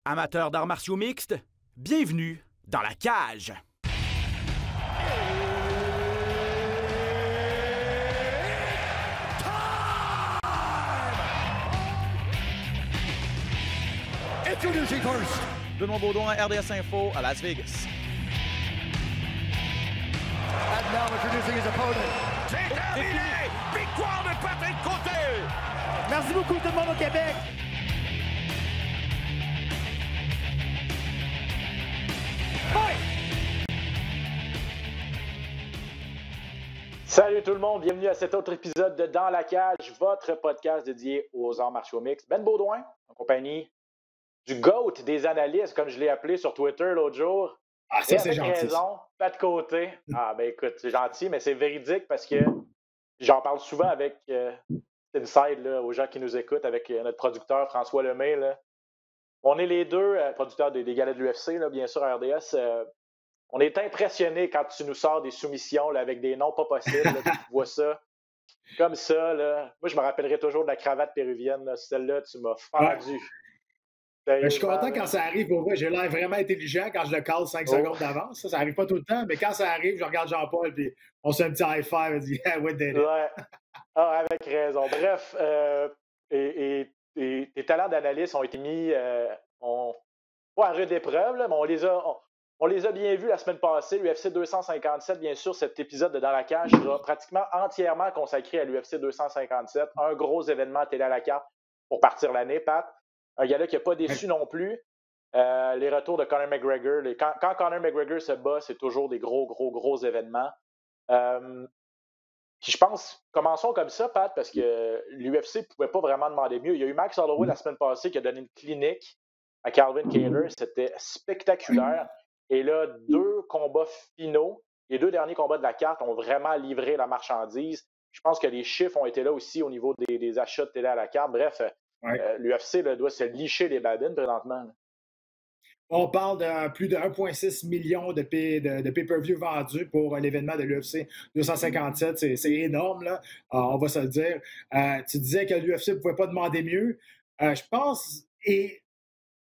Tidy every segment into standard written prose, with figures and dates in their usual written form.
Amateurs d'arts martiaux mixtes, bienvenue dans la cage. Introducing first, Benoît Baudouin, RDS Info à Las Vegas. and now introducing his opponent. C'est terminé! Victoire de Patrick Côté! Merci beaucoup tout le monde au Québec. Salut tout le monde, bienvenue à cet autre épisode de Dans la cage, votre podcast dédié aux arts martiaux mixtes. Ben Baudouin, en compagnie du GOAT des analystes, comme je l'ai appelé sur Twitter l'autre jour. Ah, ça, Et c'est avec gentil. raison, pas de côté. Ah, ben écoute, c'est gentil, mais c'est véridique parce que j'en parle souvent avec Inside, là, aux gens qui nous écoutent, avec notre producteur François Lemay. Là. On est les deux producteurs des galas de l'UFC, là, bien sûr, à RDS. On est impressionnés quand tu nous sors des soumissions là, avec des noms pas possibles. Là, tu vois ça comme ça. Là. Moi, je me rappellerai toujours de la cravate péruvienne. Là. Celle-là, tu m'as fendu. Je suis content quand ça arrive. Pour vrai, j'ai l'air vraiment intelligent quand je le cale 5 secondes d'avance. Ça n'arrive pas tout le temps, mais quand ça arrive, je regarde Jean-Paul et on se fait un petit high five et dit « Ouais, did it. » Ouais. Ah, avec raison. Bref, tes talents d'analyste ont été mis pas à rude épreuve, là, mais on les a bien vus la semaine passée. L'UFC 257, bien sûr, cet épisode de Dans la cage sera pratiquement entièrement consacré à l'UFC 257. Un gros événement télé à la carte pour partir l'année, Pat. Un gars-là qui n'a pas déçu non plus. Les retours de Conor McGregor. Quand Conor McGregor se bat, c'est toujours des gros événements. Puis je pense, commençons comme ça, Pat, parce que l'UFC ne pouvait pas vraiment demander mieux. Il y a eu Max Holloway la semaine passée qui a donné une clinique à Calvin Kattar. C'était spectaculaire. Et là, 2 combats finaux, les 2 derniers combats de la carte ont vraiment livré la marchandise. Je pense que les chiffres ont été là aussi au niveau des achats de télé à la carte. Bref, l'UFC doit se licher les babines présentement. Là. On parle de plus de 1,6 million de pay-per-view vendus pour l'événement de l'UFC 257. C'est énorme, là. On va se le dire. Tu disais que l'UFC ne pouvait pas demander mieux. Je pense, et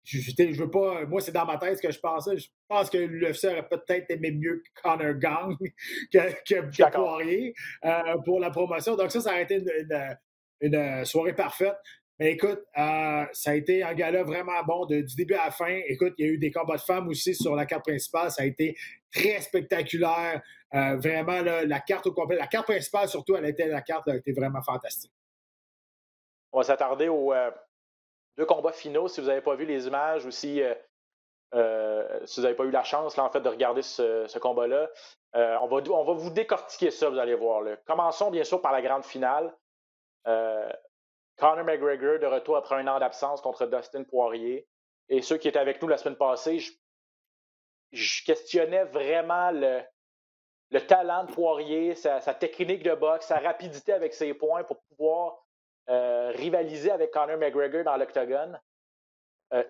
je veux pas, moi, c'est dans ma tête ce que je pensais. Je pense que l'UFC aurait peut-être aimé mieux que Conor Gang que Poirier pour la promotion. Donc ça aurait été une soirée parfaite. Mais écoute, ça a été un gala vraiment bon du début à la fin. Écoute, il y a eu des combats de femmes aussi sur la carte principale. Ça a été très spectaculaire. Vraiment, là, la carte au complet. La carte principale, surtout, la carte a été vraiment fantastique. On va s'attarder aux 2 combats finaux. Si vous n'avez pas vu les images ou si vous n'avez pas eu la chance là, en fait, de regarder ce combat-là, on va vous décortiquer ça, vous allez voir. Là. Commençons bien sûr par la grande finale. Conor McGregor de retour après un an d'absence contre Dustin Poirier. Et ceux qui étaient avec nous la semaine passée, je questionnais vraiment le talent de Poirier, sa technique de boxe, sa rapidité avec ses points pour pouvoir rivaliser avec Conor McGregor dans l'octogone.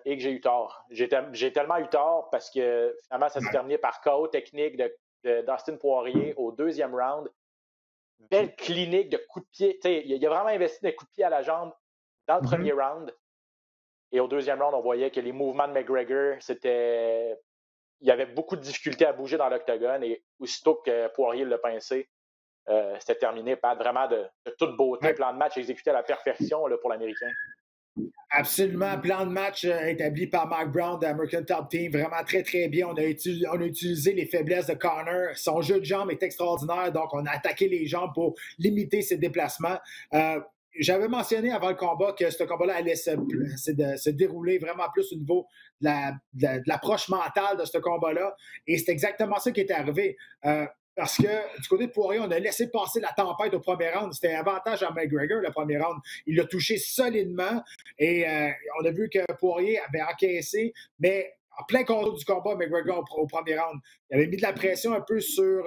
Et que j'ai eu tort. J'ai tellement eu tort parce que finalement, ça s'est terminé par KO technique de Dustin Poirier au 2e round. Belle clinique de coups de pied. Il a vraiment investi des coups de pied à la jambe dans le premier round. Et au 2e round, on voyait que les mouvements de McGregor, il y avait beaucoup de difficultés à bouger dans l'octogone. Et aussitôt que Poirier l'a pincé, c'était terminé. Pas vraiment de toute beauté. Plan de match exécuté à la perfection là, pour l'Américain. Absolument. Plan de match établi par Mark Brown de American Top Team. Vraiment très, très bien. On a utilisé les faiblesses de Conor. Son jeu de jambes est extraordinaire. Donc, on a attaqué les jambes pour limiter ses déplacements. J'avais mentionné avant le combat que ce combat-là allait se dérouler vraiment plus au niveau de l'approche mentale de ce combat-là. Et c'est exactement ça qui est arrivé. Parce que du côté de Poirier, on a laissé passer la tempête au premier round. C'était un avantage à McGregor, le premier round. Il l'a touché solidement et on a vu que Poirier avait encaissé, mais en plein cours du combat, McGregor au premier round. Il avait mis de la pression un peu sur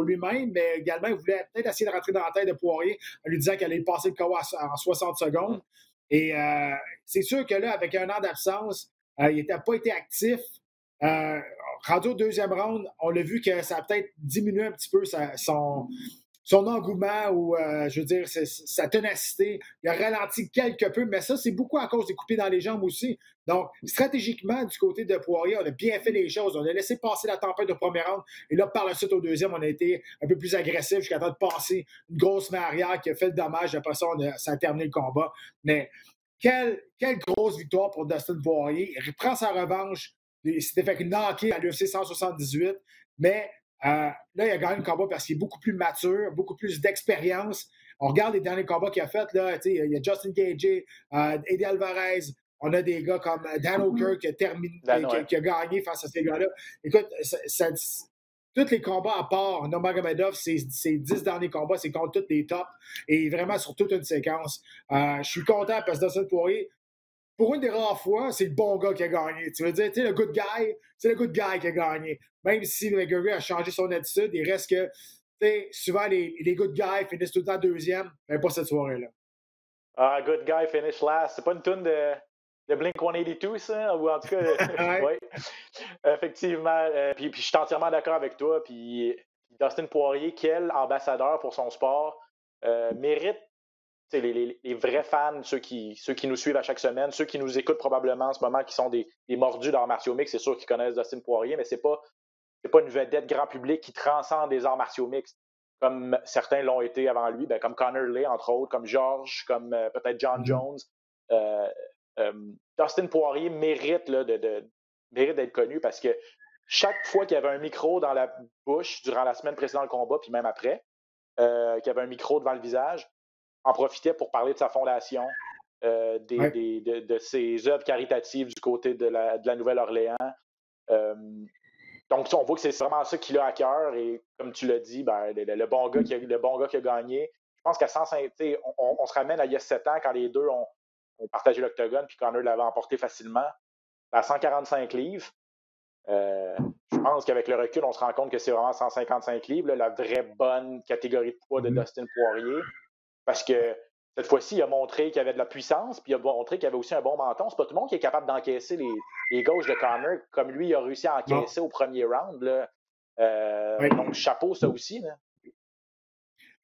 lui-même, mais également, il voulait peut-être essayer de rentrer dans la tête de Poirier en lui disant qu'il allait passer le combat en 60 secondes. Et c'est sûr que là, avec un an d'absence, il n'a pas été actif. Rendu au 2e round, on a vu que ça a peut-être diminué un petit peu son son engouement ou, je veux dire, sa ténacité. Il a ralenti quelque peu, mais ça, c'est beaucoup à cause des coupés dans les jambes aussi. Donc, stratégiquement, du côté de Poirier, on a bien fait les choses. On a laissé passer la tempête de première ronde. Et là, par la suite, au deuxième, on a été un peu plus agressif jusqu'à temps de passer une grosse main arrière qui a fait le dommage. Après ça, ça a terminé le combat. Mais quelle grosse victoire pour Dustin Poirier. Il reprend sa revanche. Il s'était fait knocker à l'UFC 178, mais là, il a gagné le combat parce qu'il est beaucoup plus mature, beaucoup plus d'expérience. On regarde les derniers combats qu'il a fait. Là, il y a Justin Gaethje, Eddie Alvarez. On a des gars comme Dan Hooker qui a gagné face à ces gars-là. Écoute, tous les combats à part Nurmagomedov, ces 10 derniers combats, c'est contre tous les tops et vraiment sur toute une séquence. Je suis content parce que Dustin Poirier, pour une des rares fois, c'est le bon gars qui a gagné. Tu veux dire, tu sais, le good guy, c'est le good guy qui a gagné. Même si McGregor a changé son attitude, il reste que, tu sais, souvent les good guys finissent tout le temps deuxième, mais pas cette soirée-là. Ah, good guy finish last. C'est pas une tune de Blink-182, ça? Ou en tout cas, oui. Effectivement. Puis je suis entièrement d'accord avec toi. Puis Dustin Poirier, quel ambassadeur pour son sport, mérite les vrais fans, ceux qui nous suivent à chaque semaine, ceux qui nous écoutent probablement en ce moment, qui sont des mordus d'arts martiaux mixtes, c'est sûr qu'ils connaissent Dustin Poirier, mais c'est pas une vedette grand public qui transcende les arts martiaux mixtes, comme certains l'ont été avant lui, comme Conor Lee, entre autres, comme George, comme peut-être John Jones. Dustin Poirier mérite d'être connu parce que chaque fois qu'il y avait un micro dans la bouche durant la semaine précédant le combat, puis même après, qu'il y avait un micro devant le visage, en profitait pour parler de sa fondation, de ses œuvres caritatives du côté de la Nouvelle-Orléans. Donc, on voit que c'est vraiment ça qu'il a à cœur. Et comme tu l'as dit, le bon gars qui a gagné, je pense qu'à 105, on se ramène à il y a 7 ans quand les deux ont partagé l'octogone puis Conor l'avait emporté facilement. À 145 livres, je pense qu'avec le recul, on se rend compte que c'est vraiment 155 livres, là, la vraie bonne catégorie de poids de Dustin Poirier. Parce que cette fois-ci, il a montré qu'il avait de la puissance, puis il a montré qu'il avait aussi un bon menton. C'est pas tout le monde qui est capable d'encaisser les gauches de Conor, comme lui, il a réussi à encaisser au premier round. Là. Donc, chapeau, ça aussi. Là.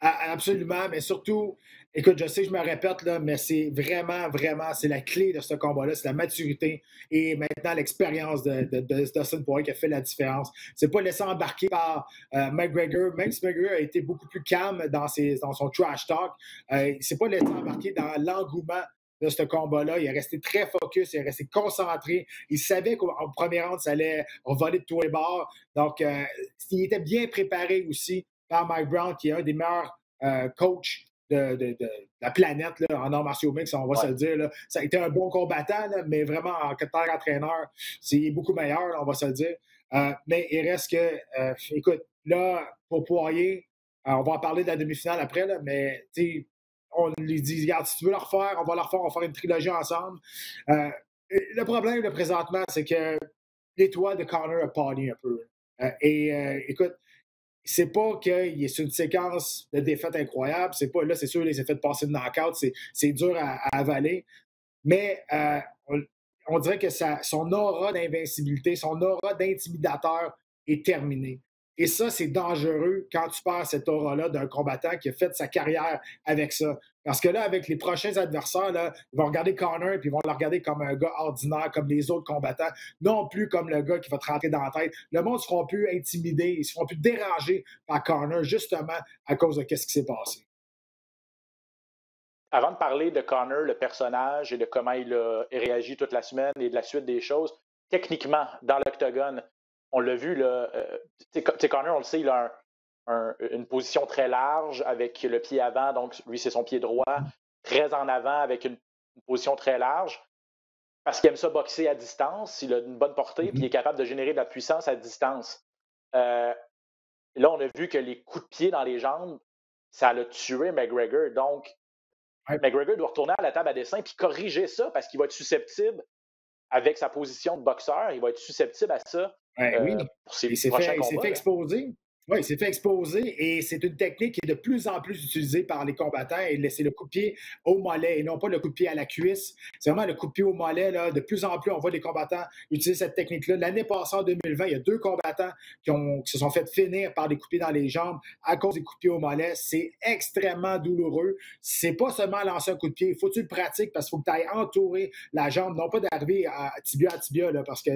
Absolument, mais surtout, écoute, je sais que je me répète, là, mais c'est vraiment, c'est la clé de ce combat-là, c'est la maturité et maintenant l'expérience de Dustin Poirier qui a fait la différence. C'est pas laissé embarquer par McGregor, même si McGregor a été beaucoup plus calme dans son trash talk, c'est pas laissé embarquer dans l'engouement de ce combat-là. Il est resté très focus, il est resté concentré. Il savait qu'en premier round, ça allait voler de tous les bords. Donc, il était bien préparé aussi par Mike Brown, qui est un des meilleurs coachs de la planète là, en arts martiaux mixtes, on va se le dire. Là. Ça a été un bon combattant, là, mais vraiment en tant qu'entraîneur, c'est beaucoup meilleur, là, on va se le dire. Mais il reste que, écoute, là, pour Poirier, on va en parler de la demi-finale après, là, mais on lui dit, regarde, si tu veux la refaire, on va la refaire, on va faire une trilogie ensemble. Le problème, là, présentement, c'est que l'étoile de Conor a pâli un peu. Écoute, c'est pas qu'il est sur une séquence de défaites incroyable. C'est pas là, c'est sûr, il s'est fait passer de knockout. C'est dur à avaler. Mais on dirait que son aura d'invincibilité, son aura d'intimidateur est terminée. Et ça, c'est dangereux quand tu perds cette aura-là d'un combattant qui a fait sa carrière avec ça. Parce que là, avec les prochains adversaires, là, ils vont regarder Conor et ils vont le regarder comme un gars ordinaire, comme les autres combattants, non plus comme le gars qui va te rentrer dans la tête. Le monde ne se fera plus intimider, ils ne se feront plus déranger par Conor, justement à cause de ce qui s'est passé. Avant de parler de Conor, le personnage, et de comment il a réagi toute la semaine et de la suite des choses, techniquement, dans l'octogone, on l'a vu, là, Conor, on le sait, il a une position très large avec le pied avant, donc lui, c'est son pied droit, très en avant avec une position très large, parce qu'il aime ça boxer à distance, il a une bonne portée, puis il est capable de générer de la puissance à distance. Là, on a vu que les coups de pied dans les jambes, ça l'a tué McGregor, donc McGregor doit retourner à la table à dessin puis corriger ça, parce qu'il va être susceptible, avec sa position de boxeur, il va être susceptible à ça. Oui, pour ses il s'est prochains fait combats. Exposer. Oui, il s'est fait exposer et c'est une technique qui est de plus en plus utilisée par les combattants. Et c'est le coup de pied au mollet et non pas le coup de pied à la cuisse. C'est vraiment le coup de pied au mollet. Là. De plus en plus, on voit les combattants utiliser cette technique-là. L'année passée, en 2020, il y a 2 combattants qui se sont fait finir par des coups de pied dans les jambes à cause des coups de pied au mollet. C'est extrêmement douloureux. C'est pas seulement lancer un coup de pied. Il faut que tu le pratiques parce qu'il faut que tu ailles entourer la jambe, non pas d'arriver à tibia, là, parce que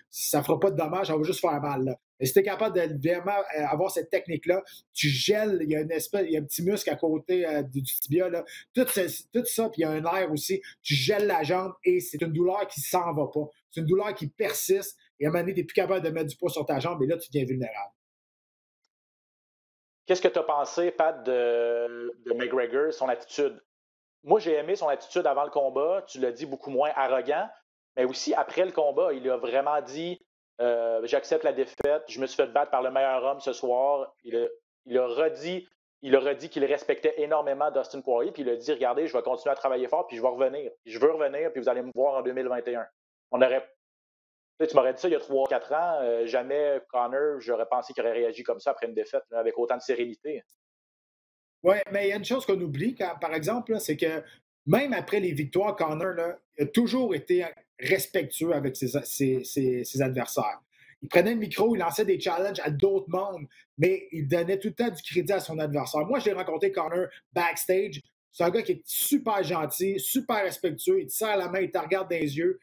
ça ne fera pas de dommages, ça va juste faire mal. Là. Et si tu es capable de vraiment avoir cette technique-là, tu gèles, il y a un petit muscle à côté du tibia, là. Tout ça, puis il y a un nerf aussi, tu gèles la jambe et c'est une douleur qui ne s'en va pas. C'est une douleur qui persiste et à un moment donné, tu n'es plus capable de mettre du poids sur ta jambe et là, tu deviens vulnérable. Qu'est-ce que tu as pensé, Pat, de McGregor, son attitude? Moi, j'ai aimé son attitude avant le combat. Tu l'as dit, beaucoup moins arrogant. Mais aussi, après le combat, il a vraiment dit j'accepte la défaite, je me suis fait battre par le meilleur homme ce soir. Il a redit qu'il respectait énormément Dustin Poirier, puis il a dit regardez, je vais continuer à travailler fort, puis je vais revenir. Je veux revenir, puis vous allez me voir en 2021. Tu m'aurais dit ça il y a 3-4 ans, jamais Conor, j'aurais pensé qu'il aurait réagi comme ça après une défaite, là, avec autant de sérénité. Oui, mais il y a une chose qu'on oublie, par exemple, là, c'est que même après les victoires, Conor là, a toujours été respectueux avec ses adversaires. Il prenait le micro, il lançait des challenges à d'autres mondes, mais il donnait tout le temps du crédit à son adversaire. Moi, je l'ai rencontré, Conor, backstage. C'est un gars qui est super gentil, super respectueux. Il te serre la main, il te regarde dans les yeux.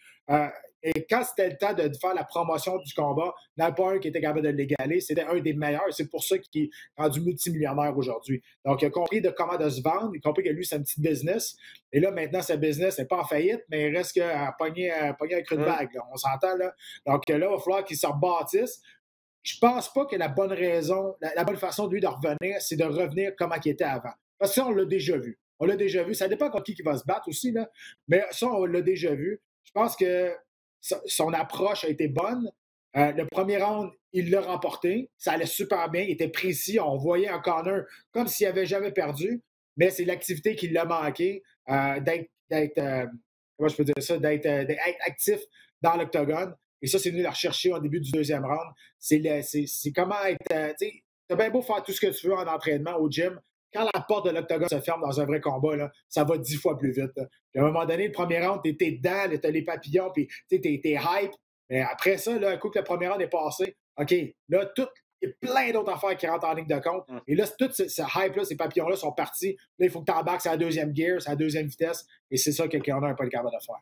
Et quand c'était le temps de faire la promotion du combat, il n'y en a pas un qui était capable de l'égaler. C'était un des meilleurs. C'est pour ça qu'il est rendu multimillionnaire aujourd'hui. Donc, il a compris de comment de se vendre. Il a compris que lui, c'est un petit business. Et là, maintenant, ce business n'est pas en faillite, mais il reste qu'à pogner un creux de vague. Là. On s'entend, là. Donc, là, il va falloir qu'il se rebâtisse. Je pense pas que la bonne raison, la bonne façon de lui de revenir, c'est de revenir comme il était avant. Parce que ça, on l'a déjà vu. On l'a déjà vu. Ça dépend contre qui va se battre aussi, là. Mais ça, on l'a déjà vu. Je pense que son approche a été bonne. Le premier round, il l'a remporté. Ça allait super bien. Il était précis. On voyait un Conor comme s'il n'avait jamais perdu. Mais c'est l'activité qui l'a manqué, d'être actif dans l'octogone. Et ça, c'est venu la rechercher au début du deuxième round. C'est comment être... tu as bien beau faire tout ce que tu veux en entraînement au gym. Quand la porte de l'octogone se ferme dans un vrai combat, là, ça va 10 fois plus vite. Puis à un moment donné, le premier round, t'es dedans, t'as les papillons, puis t'es hype. Mais après ça, là, un coup que le premier round est passé, OK, là, il y a plein d'autres affaires qui rentrent en ligne de compte. Et là, tout ce hype-là, ces papillons-là sont partis. Là, il faut que tu embarques sur la deuxième gear, sur la deuxième vitesse. Et c'est ça que Conor n'a pas le capable de faire.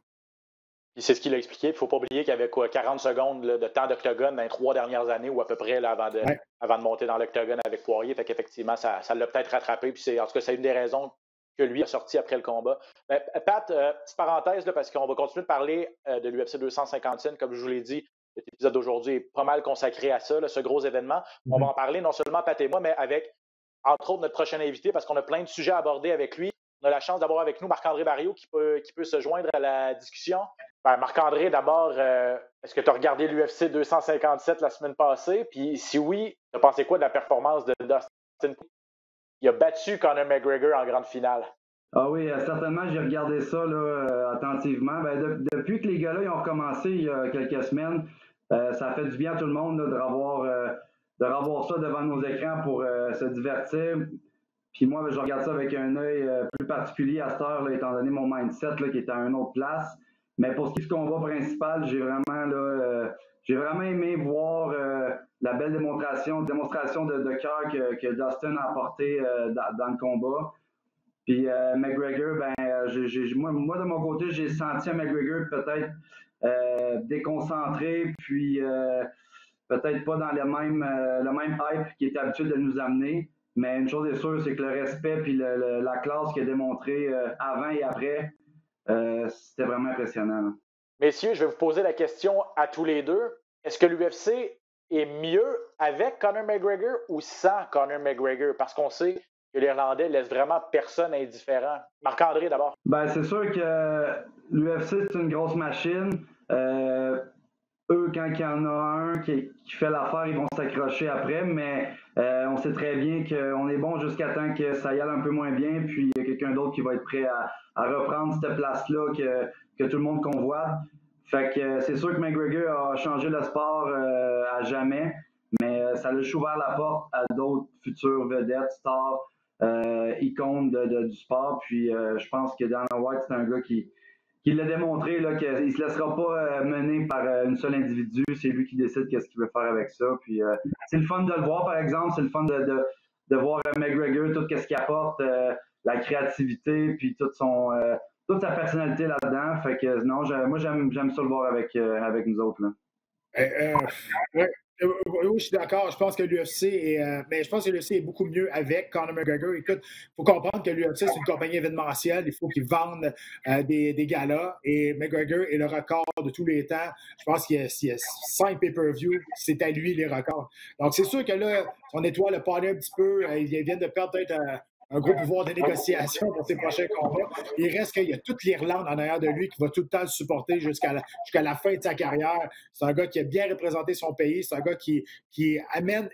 Puis c'est ce qu'il a expliqué. Il ne faut pas oublier qu'il y avait 40 secondes là, de temps d'octogone dans les 3 dernières années ou à peu près là, avant de monter dans l'octogone avec Poirier. Fait qu'effectivement, ça l'a peut-être rattrapé. Puis en tout cas, c'est une des raisons que lui a sorti après le combat. Mais, Pat, petite parenthèse, là, parce qu'on va continuer de parler de l'UFC 255. Comme je vous l'ai dit, cet épisode d'aujourd'hui est pas mal consacré à ça, là, ce gros événement. On va en parler non seulement Pat et moi, mais avec, entre autres, notre prochain invité, parce qu'on a plein de sujets à aborder avec lui. On a la chance d'avoir avec nous Marc-André Barriault qui peut se joindre à la discussion. Marc-André, d'abord, est-ce que tu as regardé l'UFC 257 la semaine passée? Puis si oui, tu as pensé quoi de la performance de Dustin? Il a battu Conor McGregor en grande finale. Ah oui, certainement, j'ai regardé ça là, attentivement. Depuis que les gars-là ils ont recommencé il y a quelques semaines, ça fait du bien à tout le monde là, de revoir ça devant nos écrans pour se divertir. Puis moi, je regarde ça avec un œil plus particulier à cette heure, là, étant donné mon mindset là, qui est à une autre place. Mais pour ce qui est du combat principal, j'ai vraiment aimé voir la belle démonstration de cœur que Dustin a apporté dans le combat. Puis McGregor, moi de mon côté, j'ai senti un McGregor peut-être déconcentré, puis peut-être pas dans le même hype qui est habitué de nous amener. Mais une chose est sûre, c'est que le respect puis la classe qu'il a démontré avant et après, c'était vraiment impressionnant. Là. Messieurs, je vais vous poser la question à tous les deux. Est-ce que l'UFC est mieux avec Conor McGregor ou sans Conor McGregor? Parce qu'on sait que l'Irlandais laisse vraiment personne indifférent. Marc-André, d'abord. C'est sûr que l'UFC, c'est une grosse machine. Eux, quand il y en a un qui fait l'affaire, ils vont s'accrocher après, mais on sait très bien qu'on est bon jusqu'à temps que ça y aille un peu moins bien, puis il y a quelqu'un d'autre qui va être prêt à reprendre cette place-là que tout le monde convoite. Fait que c'est sûr que McGregor a changé le sport à jamais. mais ça a juste ouvert la porte à d'autres futures vedettes, stars, icônes du sport. Puis je pense que Dana White, c'est un gars qui l'a démontré là, qu'il ne se laissera pas mener par une seule individu. C'est lui qui décide qu'est-ce qu'il veut faire avec ça. Puis c'est le fun de le voir, par exemple. C'est le fun de voir McGregor, tout ce qu'il apporte, la créativité, puis toute sa personnalité là-dedans. Fait que non, moi j'aime ça le voir avec nous autres. Là. Ouais. Oui, je suis d'accord. Je pense que l'UFC mais je pense que l'UFC est beaucoup mieux avec Conor McGregor. Écoute, il faut comprendre que l'UFC, c'est une compagnie événementielle. Il faut qu'ils vendent des galas. Et McGregor est le record de tous les temps. Je pense qu'il y a 5 pay-per-view. C'est à lui les records. Donc, c'est sûr que là, son étoile a parlé un petit peu. Il vient de perdre peut-être un gros pouvoir de négociation pour ses prochains combats. Il reste qu'il y a toute l'Irlande en arrière de lui qui va tout le temps le supporter jusqu'à la fin de sa carrière. C'est un gars qui a bien représenté son pays. C'est un gars qui amène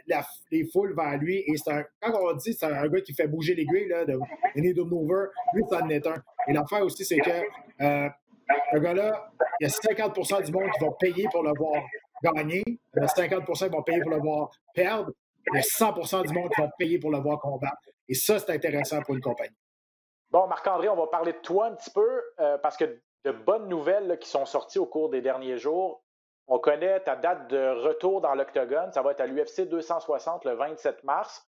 les foules vers lui. Et quand on dit c'est un gars qui fait bouger l'aiguille de Needle Mover, lui, ça en est un. Et l'affaire aussi, c'est que ce gars-là, il y a 50% du monde qui vont payer pour le voir gagner. Il y a 50% qui vont payer pour le voir perdre. Il y a 100% du monde qui vont payer pour le voir combattre. Et ça, c'est intéressant pour une compagnie. Bon, Marc-André, on va parler de toi un petit peu parce que de bonnes nouvelles là, qui sont sorties au cours des derniers jours. On connaît ta date de retour dans l'Octogone. Ça va être à l'UFC 260 le 27 mars.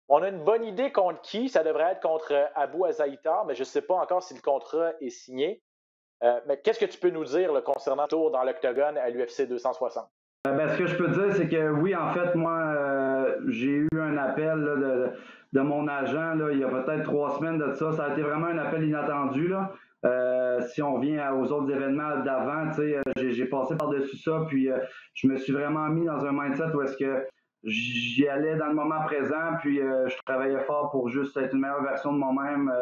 On a une bonne idée contre qui. Ça devrait être contre Abu Azaitar, mais je ne sais pas encore si le contrat est signé. Mais qu'est-ce que tu peux nous dire là, concernant le retour dans l'Octogone à l'UFC 260? Ce que je peux dire, c'est que oui, en fait, moi, j'ai eu un appel là, de mon agent là, il y a peut-être 3 semaines de ça. Ça a été vraiment un appel inattendu. Là. Si on revient aux autres événements d'avant, j'ai passé par-dessus ça, puis je me suis vraiment mis dans un mindset où est-ce que j'y allais dans le moment présent, puis je travaillais fort pour juste être une meilleure version de moi-même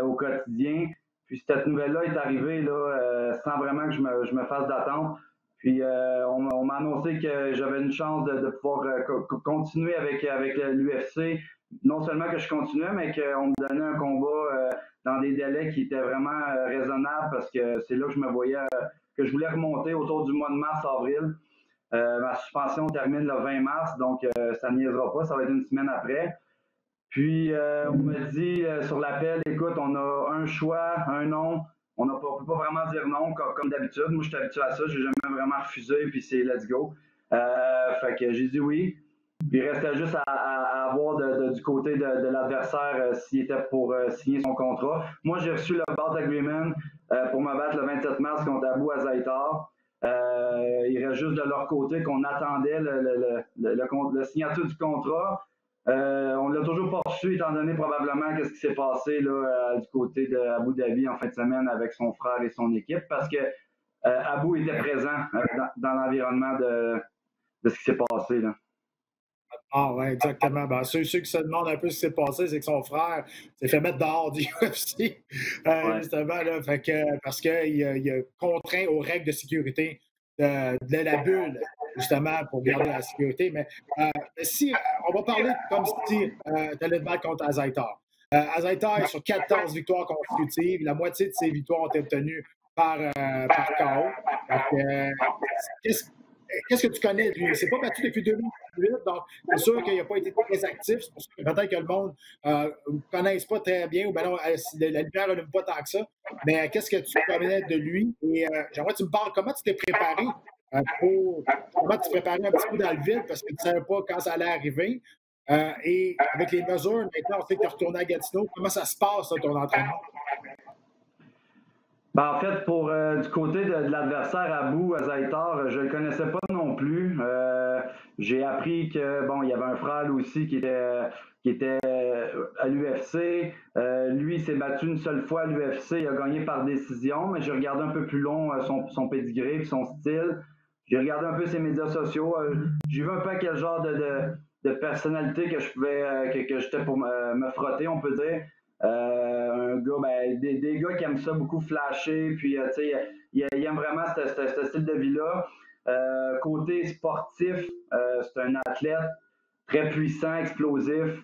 au quotidien. Puis cette nouvelle-là est arrivée là, sans vraiment que je me fasse d'attente. Puis on m'a annoncé que j'avais une chance de pouvoir continuer avec l'UFC. Non seulement que je continuais, mais qu'on me donnait un combat dans des délais qui étaient vraiment raisonnables parce que c'est là que je me voyais, que je voulais remonter autour du mois de mars-avril. Ma suspension termine le 20 mars, donc ça ne niaisera pas, ça va être une semaine après. Puis on me dit sur l'appel, écoute, on a un choix, un nom. On ne peut pas vraiment dire non comme d'habitude. Moi, je suis habitué à ça. Je n'ai jamais vraiment refusé, puis c'est let's go. Fait que j'ai dit oui. Puis il restait juste à voir du côté de l'adversaire s'il était pour signer son contrat. Moi, j'ai reçu le bout agreement pour me battre le 27 mars contre Abu Azaitar. Il reste juste de leur côté qu'on attendait le signature du contrat. On ne l'a toujours pas reçu, étant donné probablement ce qui s'est passé là, du côté d'Abu Dhabi en fin de semaine avec son frère et son équipe, parce que Abu était présent dans l'environnement de ce qui s'est passé. Là. Ah oui, exactement. Ben, ceux qui se demandent un peu ce qui s'est passé, c'est que son frère s'est fait mettre dehors du UFC, justement, là, parce qu'il a contraint aux règles de sécurité de la bulle, justement, pour garder la sécurité. Mais si on va parler comme si tu allais te battre contre Azaitar. Azaitar est sur 14 victoires consécutives. La moitié de ses victoires ont été obtenues par KO. Qu'est-ce que tu connais de lui? Il ne s'est pas battu depuis 2018, donc c'est sûr qu'il n'a pas été très actif. C'est pour ça que peut-être que le monde ne connaisse pas très bien ou bien non, la lumière n'allume pas tant que ça. Mais qu'est-ce que tu connais de lui? Et j'aimerais que tu me parles comment tu t'es préparé comment tu t'es préparé un petit peu dans le vide parce que tu ne savais pas quand ça allait arriver. Et avec les mesures, maintenant, on sait que tu es retourné à Gatineau. Comment ça se passe, ça, ton entraînement? En fait, pour du côté de l'adversaire Abu Azaitar, je ne le connaissais pas non plus. J'ai appris que il y avait un frère aussi qui était à l'UFC. Lui, il s'est battu une seule fois à l'UFC. Il a gagné par décision, mais j'ai regardé un peu plus long son pédigré et son style. J'ai regardé un peu ses médias sociaux. J'ai vu un peu à quel genre de personnalité que je pouvais que j'étais pour me frotter, on peut dire. Un gars, des gars qui aiment ça beaucoup flasher, puis il aime vraiment ce style de vie-là. Côté sportif, c'est un athlète très puissant, explosif.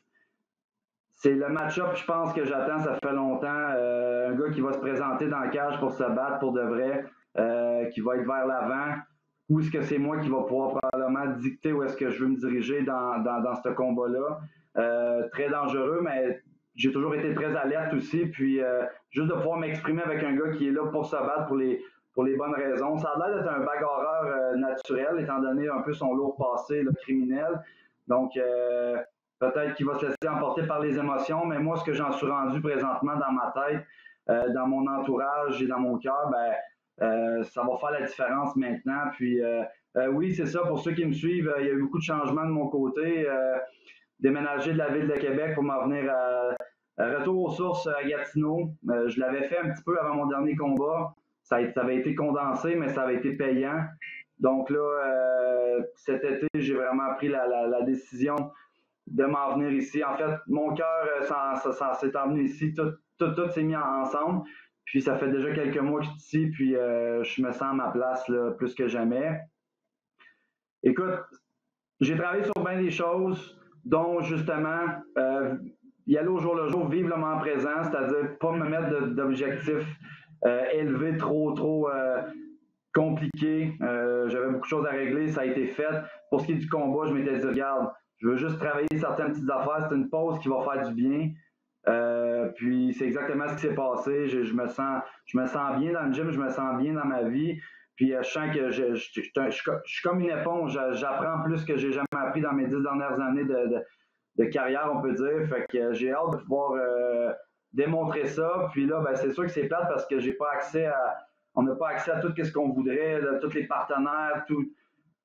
C'est le match-up, je pense, que j'attends, ça fait longtemps. Un gars qui va se présenter dans la cage pour se battre pour de vrai, qui va être vers l'avant. ou est-ce que c'est moi qui va pouvoir probablement dicter où est-ce que je veux me diriger dans ce combat-là. Très dangereux, mais j'ai toujours été très alerte aussi. Puis juste de pouvoir m'exprimer avec un gars qui est là pour se battre pour les bonnes raisons. Ça a l'air d'être un bagarreur naturel, étant donné un peu son lourd passé criminel. Donc, peut-être qu'il va se laisser emporter par les émotions, mais moi, ce que j'en suis rendu présentement dans ma tête, dans mon entourage et dans mon cœur, ça va faire la différence maintenant. Puis, oui, c'est ça. Pour ceux qui me suivent, il y a eu beaucoup de changements de mon côté. Déménager de la ville de Québec pour m'en venir à retour aux sources à Gatineau. Je l'avais fait un petit peu avant mon dernier combat. Ça avait été condensé, mais ça avait été payant. Donc là, cet été, j'ai vraiment pris la décision de m'en venir ici. En fait, mon cœur, ça s'est emmené ici. Tout s'est mis ensemble. Puis ça fait déjà quelques mois que je suis ici, puis je me sens à ma place là, plus que jamais. Écoute, j'ai travaillé sur bien des choses, dont justement y aller au jour le jour, vivre le moment présent, c'est-à-dire pas me mettre d'objectifs élevés, trop compliqués. J'avais beaucoup de choses à régler, ça a été fait. Pour ce qui est du combat, je m'étais dit, regarde, je veux juste travailler certaines petites affaires, c'est une pause qui va faire du bien. Puis c'est exactement ce qui s'est passé. Je me sens bien dans le gym, je me sens bien dans ma vie. Puis je sens que je suis comme une éponge. J'apprends plus que j'ai jamais appris dans mes 10 dernières années de carrière, on peut dire. Fait que j'ai hâte de pouvoir démontrer ça. Puis là, c'est sûr que c'est plate parce que on n'a pas accès à tout ce qu'on voudrait, tous les partenaires, tout.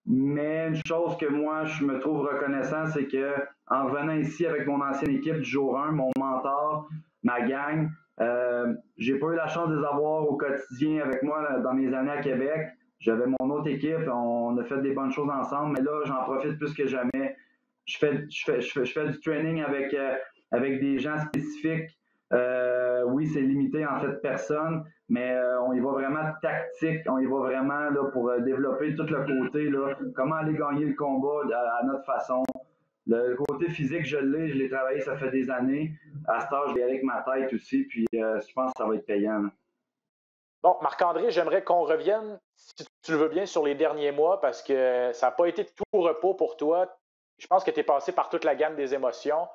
Mais une chose que moi, je me trouve reconnaissant, c'est que en revenant ici avec mon ancienne équipe du jour 1, mon mentor, ma gang, j'ai pas eu la chance de les avoir au quotidien avec moi dans mes années à Québec. J'avais mon autre équipe, on a fait des bonnes choses ensemble, mais là, j'en profite plus que jamais. Je fais du training avec des gens spécifiques. Oui, c'est limité en fait personne, mais on y va vraiment tactique, on y va vraiment là, pour développer tout le côté, là, comment aller gagner le combat à notre façon. Le côté physique, je l'ai travaillé, ça fait des années. À ce temps, je l'ai avec ma tête aussi, puis je pense que ça va être payant. Là. Bon, Marc-André, j'aimerais qu'on revienne, si tu le veux bien, sur les derniers mois, parce que ça n'a pas été tout repos pour toi. Je pense que tu es passé par toute la gamme des émotions.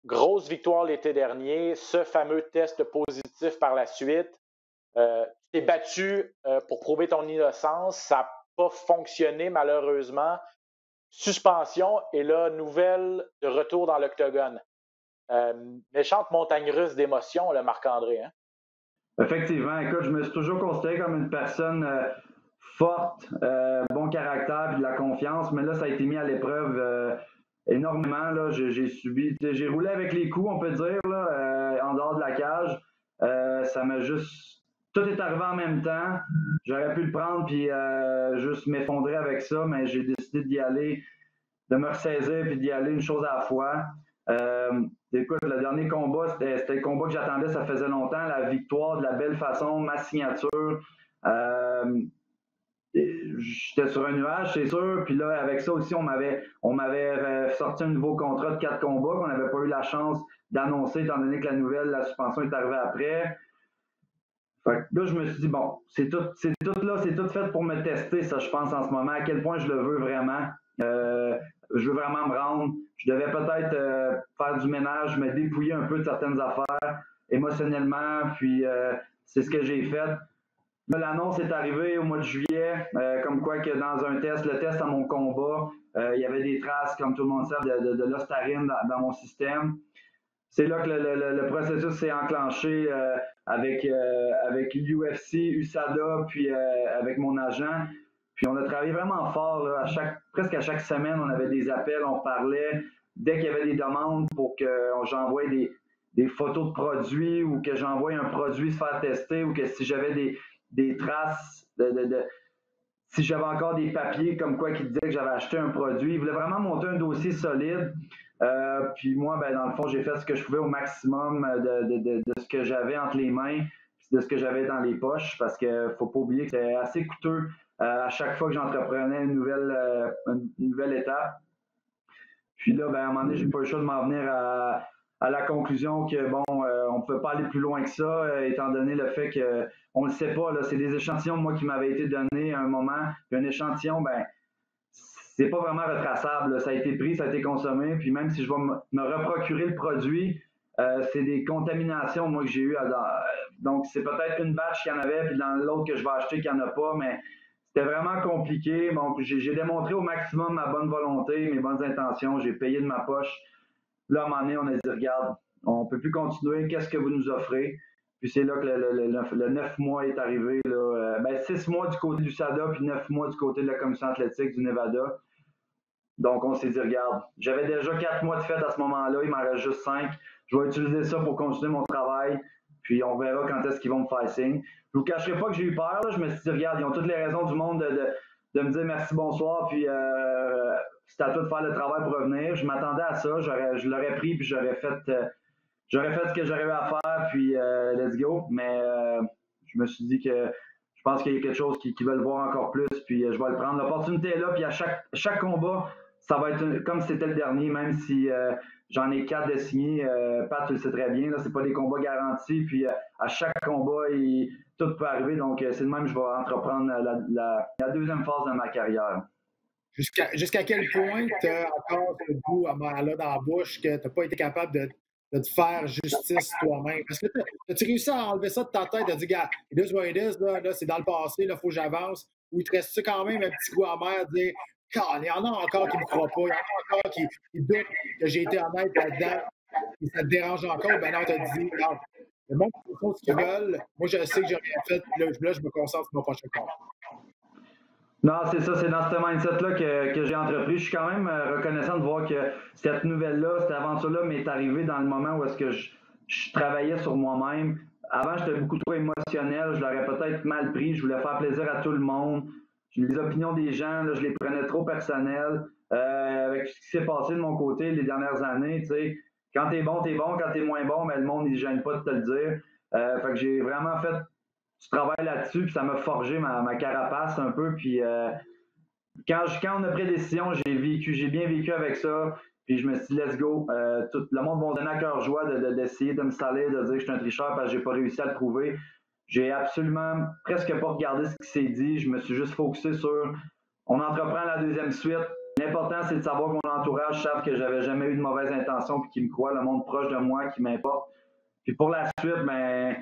Grosse victoire l'été dernier, ce fameux test positif par la suite. Tu t'es battu pour prouver ton innocence. Ça n'a pas fonctionné malheureusement. Suspension et là, nouvelle de retour dans l'octogone. Méchante montagne russe d'émotions, le Marc-André. Hein? Effectivement, écoute, je me suis toujours considéré comme une personne forte, bon caractère et de la confiance, mais là, ça a été mis à l'épreuve énormément. Là, j'ai roulé avec les coups, on peut dire, là, en dehors de la cage. Ça m'a juste... Tout est arrivé en même temps. J'aurais pu le prendre puis juste m'effondrer avec ça, mais j'ai décidé d'y aller, de me ressaisir puis d'y aller une chose à la fois. Écoute, le dernier combat, c'était le combat que j'attendais, ça faisait longtemps. La victoire de la belle façon, ma signature. J'étais sur un nuage, c'est sûr. Puis là, avec ça aussi, on m'avait sorti un nouveau contrat de 4 combats qu'on n'avait pas eu la chance d'annoncer, étant donné que la suspension est arrivée après. Fait que là, je me suis dit, bon, c'est tout fait pour me tester, ça, je pense, en ce moment, à quel point je le veux vraiment. Je veux vraiment me rendre. Je devais peut-être faire du ménage, me dépouiller un peu de certaines affaires émotionnellement, puis c'est ce que j'ai fait. Là, l'annonce est arrivée au mois de juillet, comme quoi que dans le test à mon combat, il y avait des traces, comme tout le monde sait, de l'ostarine dans mon système. C'est là que le processus s'est enclenché avec l'UFC, USADA, puis avec mon agent. Puis on a travaillé vraiment fort. Là, presque à chaque semaine, on avait des appels, on parlait. Dès qu'il y avait des demandes pour que j'envoie des photos de produits ou que j'envoie un produit se faire tester ou que si j'avais des traces si j'avais encore des papiers comme quoi qui disaient que j'avais acheté un produit. Ils voulaient vraiment monter un dossier solide. Puis moi, dans le fond, j'ai fait ce que je pouvais au maximum de ce que j'avais entre les mains et de ce que j'avais dans les poches parce qu'il ne faut pas oublier que c'est assez coûteux à chaque fois que j'entreprenais une nouvelle étape. Puis là, à un moment donné, j'ai pas eu le choix de m'en venir à la conclusion que, bon, on ne pouvait pas aller plus loin que ça, étant donné le fait qu'on ne le sait pas. Là, c'est des échantillons, moi, qui m'avaient été donnés à un moment. Puis un échantillon, ben, c'est pas vraiment retraçable. Là. Ça a été pris, ça a été consommé. Puis même si je vais me reprocurer le produit, c'est des contaminations, moi, que j'ai eues. Donc, c'est peut-être une batch qu'il y en avait, puis dans l'autre que je vais acheter qu'il n'y en a pas, mais c'était vraiment compliqué. Bon, j'ai démontré au maximum ma bonne volonté, mes bonnes intentions. J'ai payé de ma poche. Là, à un moment donné, on a dit, regarde, on ne peut plus continuer. Qu'est-ce que vous nous offrez? Puis c'est là que le 9 mois est arrivé. Là. 6 mois du côté du SADA, puis 9 mois du côté de la Commission athlétique du Nevada. Donc, on s'est dit, regarde, j'avais déjà 4 mois de fête à ce moment-là. Il m'en reste juste 5. Je vais utiliser ça pour continuer mon travail. Puis on verra quand est-ce qu'ils vont me faire signe. Je ne vous cacherai pas que j'ai eu peur. Là. Je me suis dit, regarde, ils ont toutes les raisons du monde de me dire merci, bonsoir, puis c'est à toi de faire le travail pour revenir. Je m'attendais à ça. Je l'aurais pris, puis j'aurais fait ce que j'aurais eu à faire, puis let's go. Mais je me suis dit que je pense qu'il y a quelque chose qu'ils veulent voir encore plus, puis je vais le prendre. L'opportunité est là, puis à chaque combat, ça va être comme si c'était le dernier, même si j'en ai 4 de signés. Pat, tu le sais très bien, là, c'est pas des combats garantis, puis à chaque combat, tout peut arriver. Donc, c'est de même que je vais entreprendre la deuxième phase de ma carrière. Jusqu'à quel point tu as encore ce goût amer-là dans la bouche que tu n'as pas été capable de te faire justice toi-même? Parce que as-tu réussi à enlever ça de ta tête, de dire, gars, it is what it is, là, c'est dans le passé, il faut que j'avance, ou il te reste quand même un petit goût amer de dire, il y en a encore qui ne me croient pas, il y en a encore qui doutent que j'ai été honnête là-dedans, et ça te dérange encore, ben non, tu as dit, non, le monde font ce qu'ils veulent, moi je sais que j'ai rien fait, là je me concentre sur mon prochain combat. Non, c'est ça, c'est dans ce mindset-là que j'ai entrepris. Je suis quand même reconnaissant de voir que cette nouvelle-là, cette aventure-là m'est arrivée dans le moment où est-ce que je travaillais sur moi-même. Avant, j'étais beaucoup trop émotionnel, je l'aurais peut-être mal pris, je voulais faire plaisir à tout le monde. Les opinions des gens, là, je les prenais trop personnelles. Avec ce qui s'est passé de mon côté les dernières années, tu sais, quand t'es bon, quand t'es moins bon, mais le monde, il ne gêne pas de te le dire. Fait que j'ai vraiment fait du travail là-dessus, puis ça m'a forgé ma carapace un peu. Puis quand on a pris la décision, j'ai bien vécu avec ça. Puis je me suis dit, let's go. Tout le monde va me donner à cœur joie d'essayer de me saler, de dire que je suis un tricheur parce que j'ai pas réussi à le prouver. J'ai absolument presque pas regardé ce qui s'est dit. Je me suis juste focusé sur on entreprend la deuxième suite. L'important, c'est de savoir que mon entourage savent que j'avais jamais eu de mauvaise intention puis qu'ils me croient, le monde proche de moi qui m'importe. Puis pour la suite, ben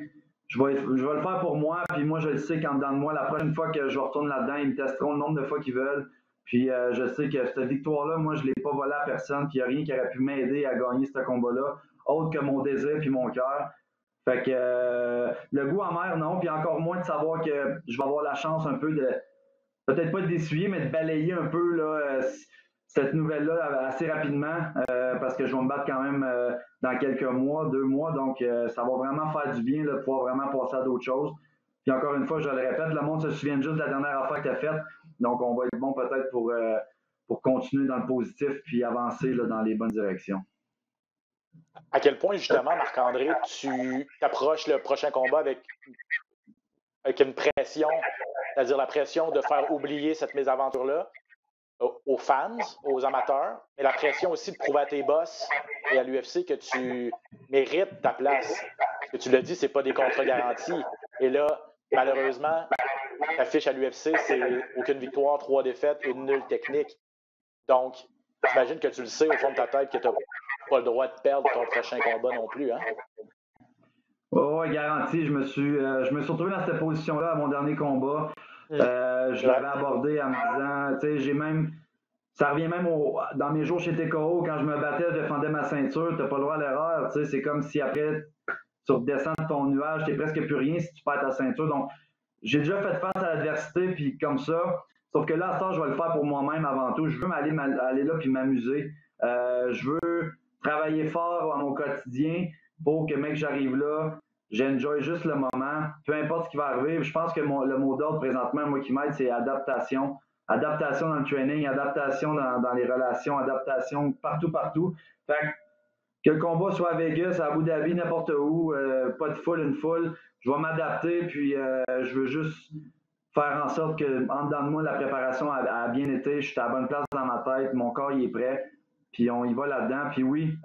je vais le faire pour moi. Puis moi, je le sais qu'en dedans de moi, la prochaine fois que je retourne là-dedans, ils me testeront le nombre de fois qu'ils veulent. Puis je sais que cette victoire-là, moi, je ne l'ai pas volée à personne. Puis il n'y a rien qui aurait pu m'aider à gagner ce combat-là, autre que mon désir puis mon cœur. Fait que le goût amer, non. Puis encore moins de savoir que je vais avoir la chance un peu de, peut-être pas d'essuyer, mais de balayer un peu là, cette nouvelle-là assez rapidement parce que je vais me battre quand même dans quelques mois, 2 mois. Donc, ça va vraiment faire du bien là, de pouvoir vraiment passer à d'autres choses. Puis encore une fois, je le répète, le monde se souvient juste de la dernière affaire que tu as faite. Donc, on va être bon peut-être pour continuer dans le positif puis avancer là, dans les bonnes directions. À quel point, justement, Marc-André, tu t'approches le prochain combat avec une pression, c'est-à-dire la pression de faire oublier cette mésaventure-là aux fans, aux amateurs, mais la pression aussi de prouver à tes boss et à l'UFC que tu mérites ta place. Que tu l'as dit, c'est pas des contrats garantis. Et là, malheureusement, ta fiche à l'UFC, c'est aucune victoire, 3 défaites, une nulle technique. Donc, j'imagine que tu le sais au fond de ta tête que tu n'as pas le droit de perdre ton prochain combat non plus, hein? Oui, garanti. Je me suis retrouvé dans cette position-là à mon dernier combat. Je l'avais abordé en me disant, tu sais, ça revient même dans mes jours chez TKO, quand je me battais, je défendais ma ceinture, t'as pas le droit à l'erreur, tu sais, c'est comme si après, tu redescends de ton nuage, t'es presque plus rien si tu perds ta ceinture. Donc, j'ai déjà fait face à l'adversité, puis comme ça, sauf que là, à ce temps, je vais le faire pour moi-même avant tout. Je veux aller là puis m'amuser. Je veux travailler fort à mon quotidien pour que, mec, j'arrive là, j'enjoy juste le moment, peu importe ce qui va arriver. Je pense que le mot d'ordre présentement, moi qui m'aide, c'est adaptation. Adaptation dans le training, adaptation dans les relations, adaptation partout. Fait que le combat soit à Vegas, à Abu Dhabi, n'importe où, pas de foule, une foule, je vais m'adapter, puis je veux juste faire en sorte que, en dedans de moi, la préparation a bien été, je suis à la bonne place dans ma tête, mon corps il est prêt. puis on y va là-dedans. Puis oui,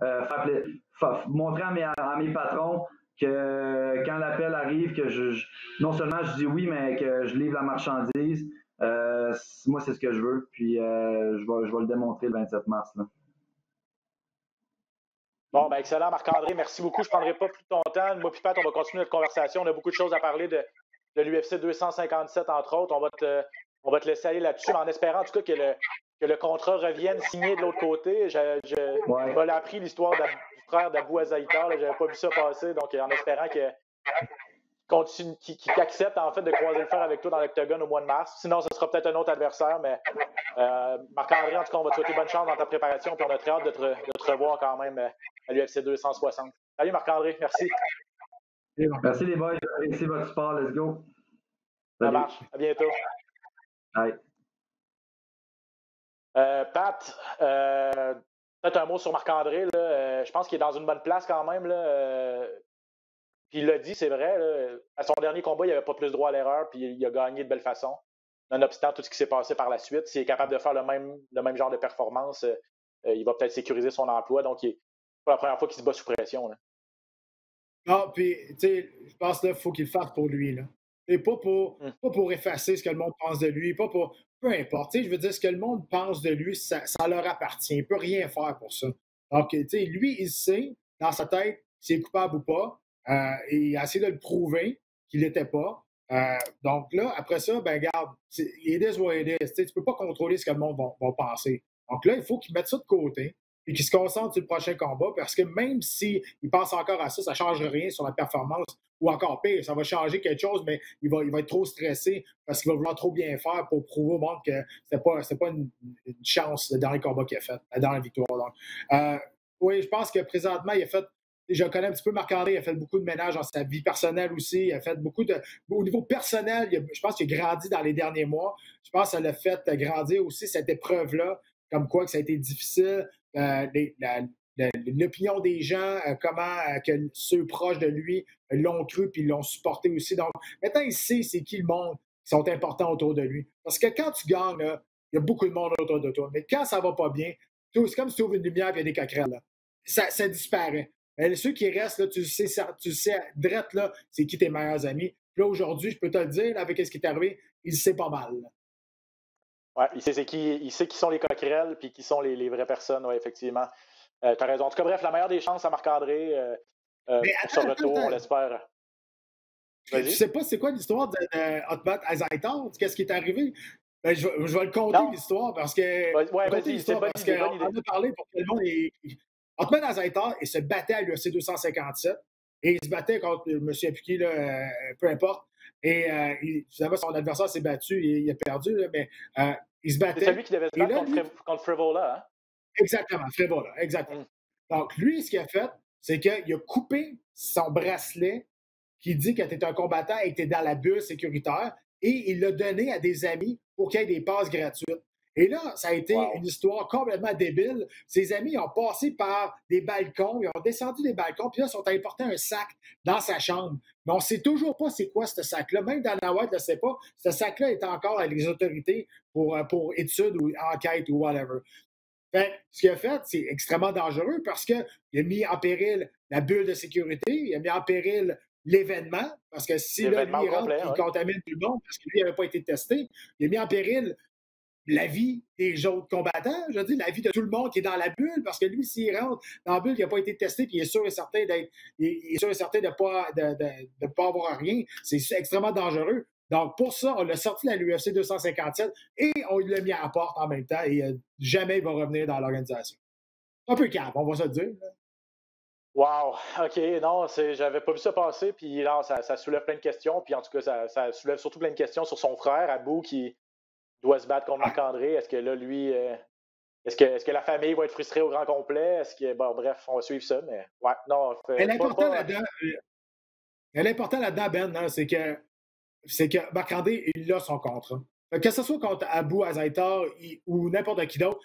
montrer à mes patrons que quand l'appel arrive, que non seulement je dis oui, mais que je livre la marchandise. Moi, c'est ce que je veux. Puis je vais le démontrer le 27 mars. Là. Bon, ben excellent, Marc-André. Merci beaucoup. Je ne prendrai pas plus de ton temps. Moi et Pat, on va continuer notre conversation. On a beaucoup de choses à parler de l'UFC 257, entre autres. On va te laisser aller là-dessus, en espérant en tout cas que le contrat revienne signé de l'autre côté. Je l'ai appris l'histoire du frère d'Abou Azaïtar. Je n'avais pas vu ça passer. Donc, en espérant qu'il accepte en fait de croiser le fer avec toi dans l'octogone au mois de mars. Sinon, ce sera peut-être un autre adversaire, mais Marc-André, en tout cas, on va te souhaiter bonne chance dans ta préparation, puis on a très hâte de te revoir quand même à l'UFC 260. Salut Marc-André, merci. Merci les boys, merci votre support, let's go. Ça marche, à bientôt. Bye. Pat, peut-être un mot sur Marc-André. Je pense qu'il est dans une bonne place quand même. Puis il l'a dit, c'est vrai. Là, à son dernier combat, il n'avait pas plus droit à l'erreur, puis il a gagné de belle façon. Nonobstant tout ce qui s'est passé par la suite, s'il est capable de faire le même genre de performance, il va peut-être sécuriser son emploi. Donc, c'est pas la première fois qu'il se bat sous pression. Là. Non, puis, tu sais, je pense qu'il faut qu'il le fasse pour lui. Là. Et pas pour effacer ce que le monde pense de lui, pas pour. Peu importe. Je veux dire, ce que le monde pense de lui, ça leur appartient. Il ne peut rien faire pour ça. Donc, tu sais, lui, il sait, dans sa tête, s'il est coupable ou pas. Et il a essayé de le prouver qu'il n'était pas. Donc là, après ça, ben regarde, it is what it is. Tu ne peux pas contrôler ce que le monde va penser. Donc là, il faut qu'il mette ça de côté et qu'il se concentre sur le prochain combat parce que même s'il pense encore à ça ne change rien sur la performance ou encore pire, ça va changer quelque chose, mais il va être trop stressé parce qu'il va vouloir trop bien faire pour prouver au monde que c'était pas une chance le dernier combat qu'il a fait, la dernière victoire. Donc, oui, je pense que présentement, il a fait. Je connais un petit peu Marc-André, il a fait beaucoup de ménage dans sa vie personnelle aussi. Il a fait beaucoup de. Au niveau personnel, je pense qu'il a grandi dans les derniers mois. Je pense que ça l'a fait grandir aussi, cette épreuve-là, comme quoi que ça a été difficile. L'opinion des gens, comment que ceux proches de lui l'ont cru puis l'ont supporté aussi. Donc, maintenant, il sait c'est qui le monde qui sont importants autour de lui. Parce que quand tu gagnes, là, il y a beaucoup de monde autour de toi. Mais quand ça va pas bien, c'est comme si tu ouvres une lumière et il y a des coquerelles. Là. Ça disparaît. Mais ceux qui restent, là, tu sais, drette, là, c'est qui tes meilleurs amis. Puis là, aujourd'hui, je peux te le dire, là, avec ce qui est arrivé, il sait pas mal. Oui, il sait qui sont les coquerelles puis qui sont les vraies personnes, oui, effectivement. Tu as raison. En tout cas, bref, la meilleure des chances à Marc-André pour ce retour, on l'espère. Je ne sais pas c'est quoi l'histoire de Hotbat Azaïtar, qu'est-ce qui est arrivé? Ben, je vais le conter, l'histoire, parce que... Oui, vas-y, c'est bonne idée. On en a parlé pour que le monde... Hotman Azaïtar, il se battait à l'UFC 257 et il se battait contre, je me souviens plus qui, peu importe. Et finalement, son adversaire s'est battu, il a perdu, là, mais il se battait. C'est celui qui devait se battre contre Frivola, hein? Exactement, Frivola, exactement. Donc, lui, ce qu'il a fait, c'est qu'il a coupé son bracelet qui dit que tu es un combattant et que tu es dans la bulle sécuritaire et il l'a donné à des amis pour qu'il y ait des passes gratuites. Et là, ça a été une histoire complètement débile. Ses amis ont passé par des balcons, ils ont descendu des balcons, puis là, ils sont allés porter un sac dans sa chambre. Mais on ne sait toujours pas c'est quoi ce sac-là. Même Dana White ne le sait pas. Ce sac-là est encore avec les autorités pour études ou enquêtes ou whatever. Fait, ce qu'il a fait, c'est extrêmement dangereux parce qu'il a mis en péril la bulle de sécurité, il a mis en péril l'événement, parce que si là, lui, il rentre, il contamine tout le monde parce que lui, il n'avait pas été testé, il a mis en péril la vie des autres combattants, je veux dire, la vie de tout le monde qui est dans la bulle, parce que lui, s'il rentre dans la bulle, il n'a pas été testé, puis il est sûr et certain de ne pas avoir rien, c'est extrêmement dangereux. Donc, pour ça, on l'a sorti de l'UFC 257 et on l'a mis à la porte en même temps et jamais il va revenir dans l'organisation. Un peu calme, on va se le dire. Là. Wow! OK, non, j'avais pas vu ça passer, puis là, ça soulève plein de questions, puis en tout cas, ça soulève surtout plein de questions sur son frère, Abou, qui doit se battre contre Marc-André. Est-ce que là, lui, est-ce que la famille va être frustrée au grand complet? Est-ce que, bon, bref, on va suivre ça, mais ouais, non. L'important là-dedans, Ben, hein, c'est que Marc-André, il a son contrat. Que ce soit contre Abou Azaïtar ou n'importe qui d'autre,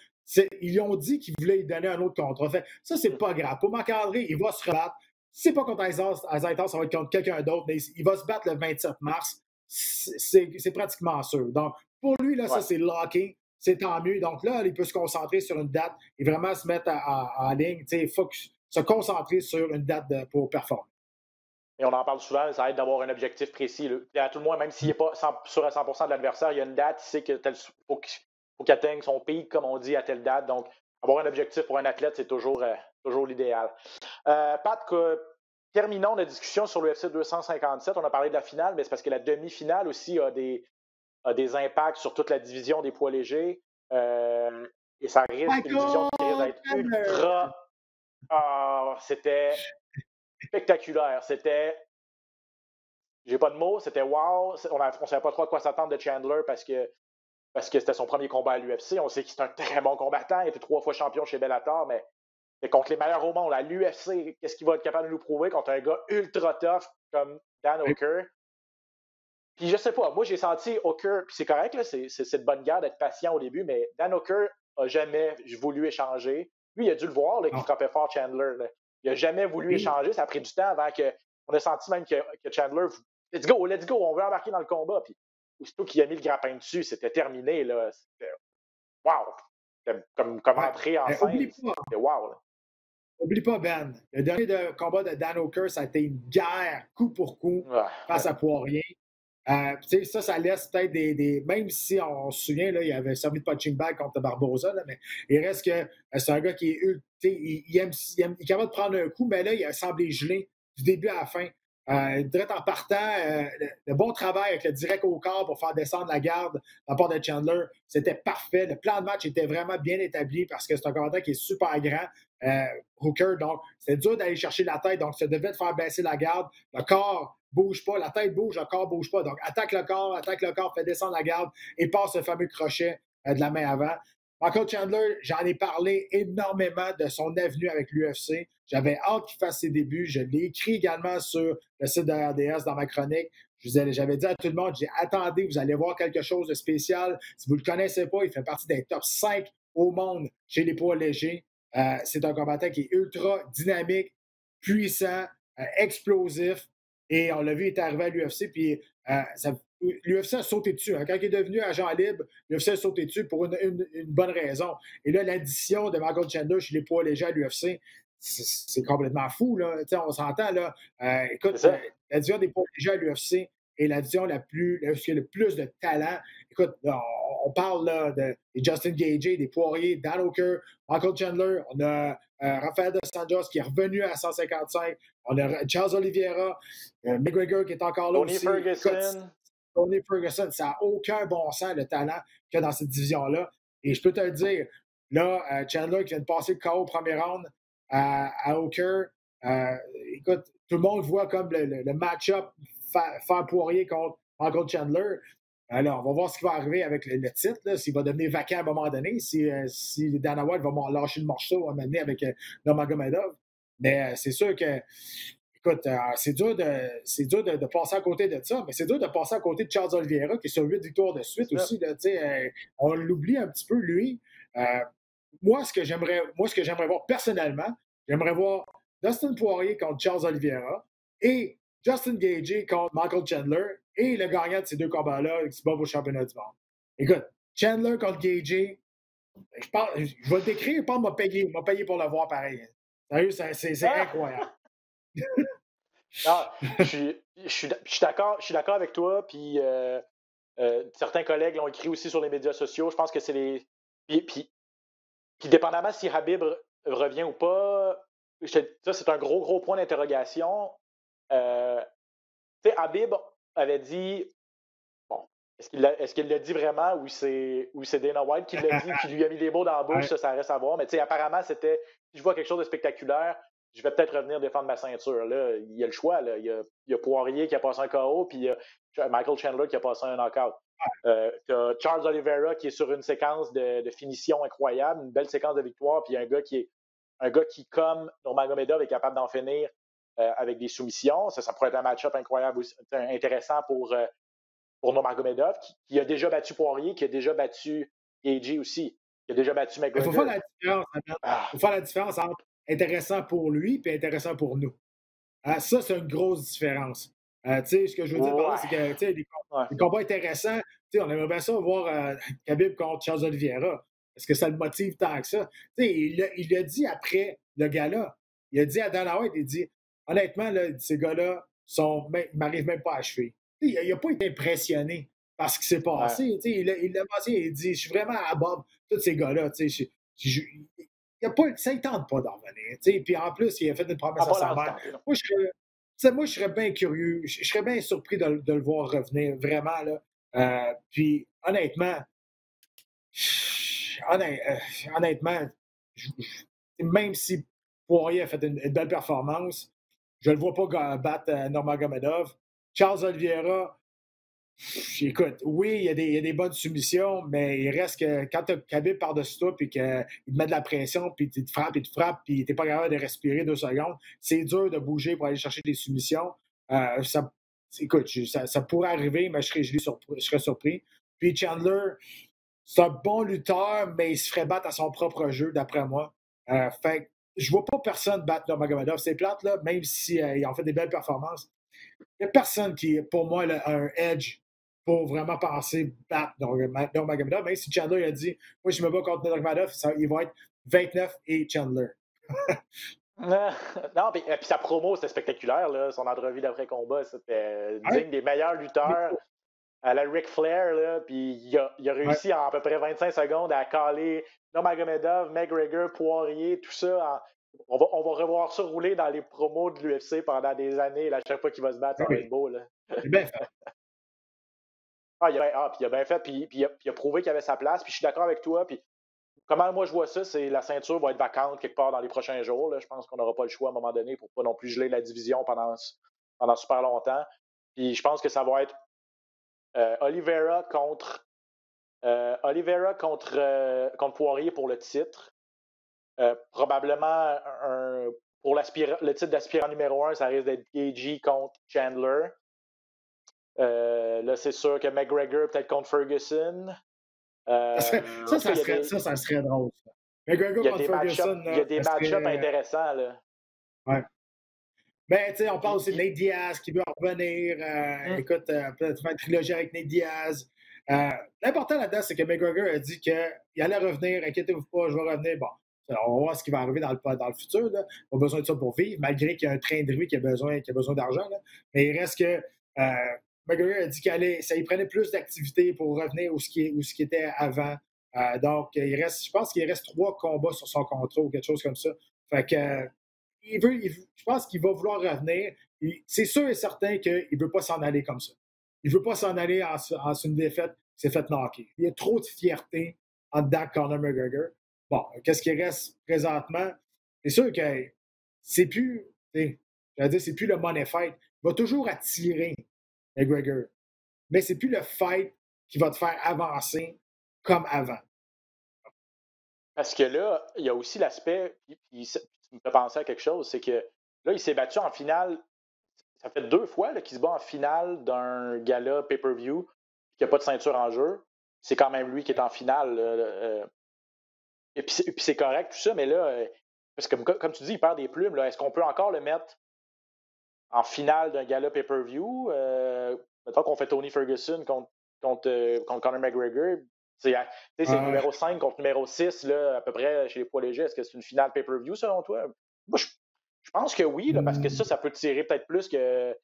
ils ont dit qu'ils voulaient lui donner un autre contrat. Fait, ça, c'est pas grave. Pour Marc-André, il va se rebattre. Si c'est pas contre Azaïtar, ça va être contre quelqu'un d'autre, mais il va se battre le 27 mars. C'est pratiquement sûr. Donc, pour lui, là, ça, c'est locké. c'est tant mieux. Donc là, il peut se concentrer sur une date et vraiment se mettre en ligne. Il faut se concentrer sur une date pour performer. Et on en parle souvent, ça aide d'avoir un objectif précis. Là. À tout le moins, même s'il n'est pas sûr à 100% de l'adversaire, il y a une date, il sait qu'il faut qu'il atteigne son pic, comme on dit, à telle date. Donc, avoir un objectif pour un athlète, c'est toujours l'idéal. Pat, terminons la discussion sur l'UFC 257. On a parlé de la finale, mais c'est parce que la demi-finale aussi a des impacts sur toute la division des poids légers. Et ça risque une division qui risque d'être ultra... c'était spectaculaire. J'ai pas de mots, c'était wow. On ne savait pas trop à quoi s'attendre de Chandler parce que c'était son premier combat à l'UFC. On sait qu'il est un très bon combattant. Il était 3 fois champion chez Bellator, mais contre les meilleurs au monde, à l'UFC, qu'est-ce qu'il va être capable de nous prouver contre un gars ultra tough comme Dan Hooker? Puis je sais pas, moi j'ai senti Hooker, puis c'est correct, là, c'est de bonne guerre d'être patient au début, mais Dan Hooker a jamais voulu échanger. Lui, il a dû le voir qu'il frappait fort Chandler. Là. Il n'a jamais voulu échanger. Ça a pris du temps avant qu'on a senti même que Chandler, let's go, on veut embarquer dans le combat. Puis aussitôt qu'il a mis le grappin dessus, c'était terminé. Là. C'était wow! C'était comme entrer en scène. C'était wow! Là. Oublie pas, Ben. Le dernier combat de Dan Hooker, ça a été une guerre coup pour coup face à Poirier. Ça laisse peut-être des. Même si on se souvient, là, il avait servi de punching bag contre Barboza, là, mais il reste que c'est un gars qui est. Il est capable de prendre un coup, mais là, il a semblé gelé du début à la fin. Direct en partant, le bon travail avec le direct au corps pour faire descendre la garde de la part de Chandler, c'était parfait. Le plan de match était vraiment bien établi parce que c'est un combattant qui est super grand, Hooker. Donc, c'était dur d'aller chercher la tête. Donc, ça devait te faire baisser la garde. Le corps bouge pas, la tête bouge, le corps bouge pas. Donc, attaque le corps, fait descendre la garde et passe le fameux crochet de la main avant. Michael Chandler, j'en ai parlé énormément de son avenue avec l'UFC. J'avais hâte qu'il fasse ses débuts. Je l'ai écrit également sur le site de RDS dans ma chronique. J'avais dit à tout le monde, attendez, vous allez voir quelque chose de spécial. Si vous ne le connaissez pas, il fait partie des top 5 au monde chez les poids légers. C'est un combattant qui est ultra dynamique, puissant, explosif. Et on l'a vu, il est arrivé à l'UFC, puis l'UFC a sauté dessus. Hein. Quand il est devenu agent libre, l'UFC a sauté dessus pour une bonne raison. Et là, l'addition de Michael Chandler chez les poids légers à l'UFC, c'est complètement fou. Là. On s'entend. Là. Écoute, l'addition des poids légers à l'UFC est l'addition qui a le plus de talent. Écoute, là, on parle là, de Justin Gaethje, des Poirier, Dan Hooker, Michael Chandler. On a Rafael Dos Anjos qui est revenu à 155. On a Charles Oliveira, McGregor qui est encore là aussi. Tony Ferguson, ça n'a aucun bon sens le talent qu'il y a dans cette division-là. Et je peux te le dire, là, Chandler qui vient de passer le KO au premier round à Hooker, écoute, tout le monde voit comme le match-up faire Poirier contre Michael Chandler. Alors, on va voir ce qui va arriver avec le titre, là, s'il va devenir vacant à un moment donné, si Dana White va lâcher le morceau à m'amener avec Nurmagomedov. Mais c'est sûr que, écoute, c'est dur de passer à côté de ça, mais c'est dur de passer à côté de Charles Oliveira, qui est sur 8 victoires de suite aussi. Là, on l'oublie un petit peu, lui. Moi, ce que j'aimerais voir personnellement, j'aimerais voir Dustin Poirier contre Charles Oliveira et Justin Gaethje contre Michael Chandler et le gagnant de ces deux combats-là qui se bat au championnat du monde. Écoute, Chandler contre Gaethje, je vais le décrire, je m'a payé pour le voir pareil. Sérieux, c'est incroyable. Je suis d'accord avec toi, puis certains collègues l'ont écrit aussi sur les médias sociaux. Je pense que c'est les... Puis dépendamment si Habib revient ou pas, ça, c'est un gros point d'interrogation. Habib avait dit, bon, est-ce qu'il l'a dit vraiment ou c'est Dana White qui l'a dit, qui lui a mis les mots dans la bouche, ça reste à voir. Mais apparemment, c'était, si je vois quelque chose de spectaculaire, je vais peut-être revenir défendre ma ceinture. Là, il y a le choix. Là. Il y a Poirier qui a passé un KO, puis il y a Michael Chandler qui a passé un knockout. T'as Charles Oliveira qui est sur une séquence de finition incroyable, une belle séquence de victoire, puis un gars qui, comme Nurmagomedov, est capable d'en finir avec des soumissions. Ça pourrait être un match-up incroyable, intéressant pour Nurmagomedov, qui a déjà battu Poirier, qui a déjà battu Gaethje aussi, qui a déjà battu McGregor. Il faut faire la différence entre intéressant pour lui et intéressant pour nous. Ça, c'est une grosse différence. Ce que je veux dire par là, c'est que les combats intéressants, on aimerait bien ça voir Khabib contre Charles Oliveira. Est-ce que ça le motive tant que ça? Il a dit après le gala, il a dit à Dana White, il dit honnêtement, là, ces gars-là ils m'arrivent même pas à achever. Il n'a pas été impressionné par ce qui s'est passé. Il l'a mentionné, il dit je suis vraiment à bord de tous ces gars-là. Ça ne tente pas d'en revenir. Puis en plus, il a fait une promesse à sa mère. Moi, je serais bien curieux. Je serais bien surpris de le voir revenir, vraiment. Là. Puis honnêtement, même si Poirier a fait une belle performance, je ne le vois pas battre Nurmagomedov. Charles Oliveira, écoute, oui, il y a des bonnes soumissions, mais il reste que quand tu as Khabib par-dessus toi et qu'il te met de la pression, puis il te frappe, puis tu n'es pas capable de respirer 2 secondes, c'est dur de bouger pour aller chercher des soumissions. Écoute, ça pourrait arriver, mais je serais surpris. Puis Chandler, c'est un bon lutteur, mais il se ferait battre à son propre jeu, d'après moi. Fait je vois pas personne battre Nurmagomedov. C'est plate, là, même s'il en fait des belles performances. Il n'y a personne qui, pour moi, a un edge pour vraiment penser battre Nurmagomedov. Même si Chandler a dit « Moi, je me bats contre Nurmagomedov, il va être 29 et Chandler. » Non, puis sa promo, c'était spectaculaire. Là. Son entrevue d'après-combat, c'était digne des meilleurs lutteurs. À la Ric Flair, là, puis il a réussi en à peu près 25 secondes à caler Nurmagomedov, McGregor, Poirier, tout ça. On va revoir ça rouler dans les promos de l'UFC pendant des années, là, à chaque fois qu'il va se battre, ça va être beau. Là. C'est bien fait. Puis il a bien fait, puis il a prouvé qu'il avait sa place, puis je suis d'accord avec toi. Puis comment moi je vois ça, c'est la ceinture va être vacante quelque part dans les prochains jours. Là. Je pense qu'on n'aura pas le choix à un moment donné pour pas non plus geler la division pendant super longtemps. Puis je pense que ça va être Oliveira contre Poirier pour le titre. Probablement pour le titre d'aspirant numéro 1, ça risque d'être Gaethje contre Chandler. Là, c'est sûr que McGregor peut-être contre Ferguson. Ça serait drôle. Ça. McGregor contre Ferguson. Il y a des match-ups intéressants. Là. Ouais. Ben, tu sais, on parle aussi de Nate Diaz qui veut revenir. Écoute, peut-être faire une trilogie avec Nate Diaz. L'important là-dedans, c'est que McGregor a dit qu'il allait revenir. Inquiétez-vous pas, je vais revenir. Bon, on va voir ce qui va arriver dans le futur. Là. On a besoin de ça pour vivre, malgré qu'il y a un train de vie qui a besoin d'argent. Là. Mais il reste que McGregor a dit ça y prenait plus d'activité pour revenir où ce qui était avant. Donc, je pense qu'il reste 3 combats sur son contrat ou quelque chose comme ça. Fait que je pense qu'il va vouloir revenir. C'est sûr et certain qu'il ne veut pas s'en aller comme ça. Il ne veut pas s'en aller en une défaite qui s'est fait knocker. Il y a trop de fierté en dedans de Conor McGregor. Bon, qu'est-ce qui reste présentement? C'est sûr que c'est plus le money fight. Il va toujours attirer McGregor. Mais c'est plus le fight qui va te faire avancer comme avant. Parce que là, il y a aussi l'aspect, puis tu me fais penser à quelque chose, c'est que là, il s'est battu en finale. Ça fait 2 fois là, qu'il se bat en finale d'un gala pay-per-view qui n'a pas de ceinture en jeu. C'est quand même lui qui est en finale. Et puis c'est correct, tout ça, mais là, parce que comme tu dis, il perd des plumes. Là, est-ce qu'on peut encore le mettre en finale d'un gala pay-per-view? Mettons qu'on fait Tony Ferguson contre Conor McGregor. C'est numéro 5 contre numéro 6, là, à peu près, chez les poids légers. Est-ce que c'est une finale pay-per-view, selon toi? Moi, je pense que oui, là, parce que ça peut tirer peut-être plus que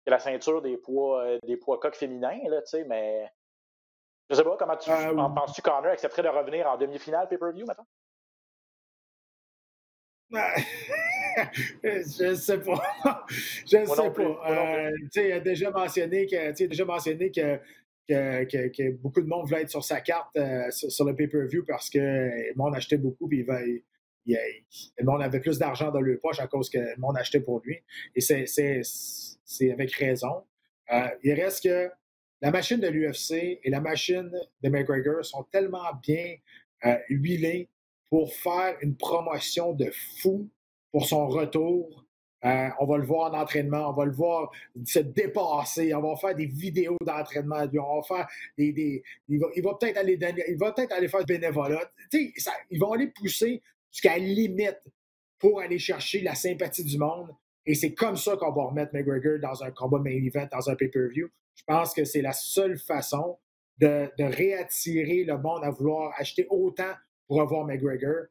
la ceinture des poids coqs féminins, là, mais je sais pas, comment penses-tu Conor accepterait de revenir en demi-finale pay-per-view, maintenant? Je sais pas. Je ne sais pas. Il a déjà mentionné que beaucoup de monde voulait être sur sa carte sur le pay-per-view parce que le monde achetait beaucoup et le monde avait plus d'argent dans leur poche à cause que le monde achetait pour lui. Et c'est avec raison. Il reste que la machine de l'UFC et la machine de McGregor sont tellement bien huilées pour faire une promotion de fou pour son retour. On va le voir en entraînement, on va le voir se dépasser, on va faire des vidéos d'entraînement, on va faire il va peut-être aller faire du bénévolat. Ils vont aller pousser jusqu'à la limite pour aller chercher la sympathie du monde Et c'est comme ça qu'on va remettre McGregor dans un combat main event, dans un pay-per-view. Je pense que c'est la seule façon de réattirer le monde à vouloir acheter autant pour avoir McGregor.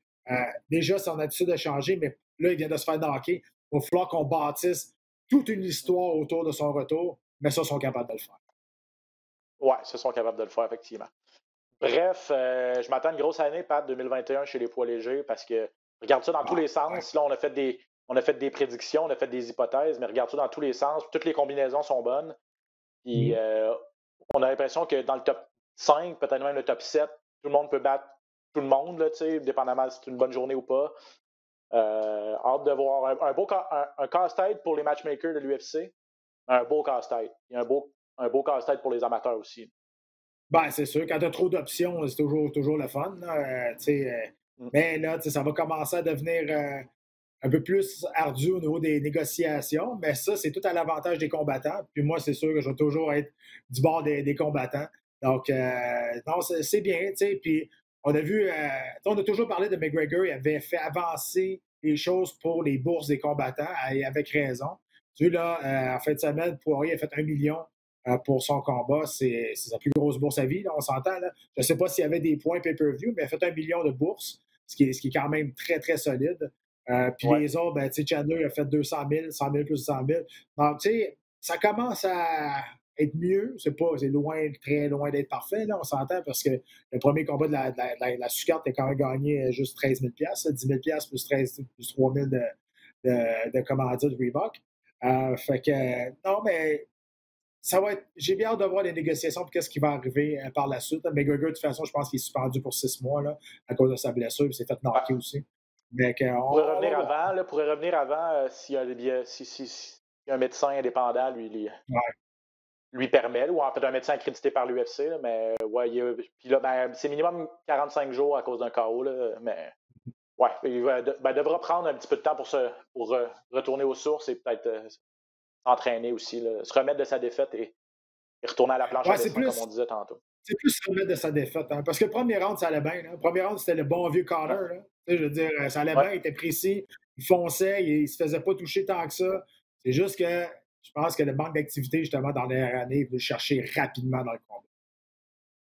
Déjà, son attitude a changé, mais là, il vient de se faire knocker. Il va falloir qu'on bâtisse toute une histoire autour de son retour, mais ça, ils sont capables de le faire. Ouais, ils sont capables de le faire, effectivement. Bref, je m'attends à une grosse année, Pat, 2021 chez les poids légers, parce que regarde ça dans tous les sens. Là, on a fait des prédictions, on a fait des hypothèses, mais regarde ça dans tous les sens. Toutes les combinaisons sont bonnes. Puis on a l'impression que dans le top 5, peut-être même le top 7, tout le monde peut battre tout le monde, là, dépendamment si c'est une bonne journée ou pas. Hâte de voir un casse-tête pour les matchmakers de l'UFC. Un beau casse-tête. Et un beau casse-tête pour les amateurs aussi. Ben, c'est sûr, quand tu as trop d'options, c'est toujours le fun. Mais là, ça va commencer à devenir un peu plus ardu au niveau des négociations. Mais ça, c'est tout à l'avantage des combattants. Puis moi, c'est sûr que je vais toujours être du bord des combattants. Donc, non, c'est bien. Puis on a vu, on a toujours parlé de McGregor. Il avait fait avancer les choses pour les bourses des combattants, et avec raison. Tu vois, là, en fin de semaine, Poirier a fait 1 million pour son combat. C'est sa plus grosse bourse à vie, là, on s'entend. Là. Je ne sais pas s'il y avait des points pay-per-view, mais il a fait 1 million de bourses, ce qui est quand même très, très solide. Puis les autres, Chandler a fait 200 000, 100 000 plus 100 000. Donc, ça commence à être mieux. C'est loin, très loin d'être parfait, là, on s'entend, parce que le premier combat de la sous-carte a quand même gagné juste 13 000 10 000 plus 3 000 de commandite de Reebok. Fait que, non, mais ça va être. J'ai bien hâte de voir les négociations pour qu'est-ce qui va arriver par la suite. McGregor, de toute façon, je pense qu'il est suspendu pour 6 mois là, à cause de sa blessure, puis s'est fait knocker aussi. Mais pourrait revenir avant s'il y a un médecin indépendant lui permet, ou en fait un médecin accrédité par l'UFC. Mais ouais, puis là, c'est minimum 45 jours à cause d'un KO. Là, mais ouais, il devra prendre un petit peu de temps pour retourner aux sources et peut-être s'entraîner aussi, là, se remettre de sa défaite et retourner à la planche à dessin, comme on disait tantôt. C'est plus se remettre de sa défaite, hein, parce que le premier round, ça allait bien. Là. Le premier round, c'était le bon vieux Connor. Là. Je veux dire, ça allait bien, il était précis, il fonçait, il se faisait pas toucher tant que ça. C'est juste que je pense que le manque d'activité, justement, dans les dernières années, il veut le chercher rapidement dans le combat.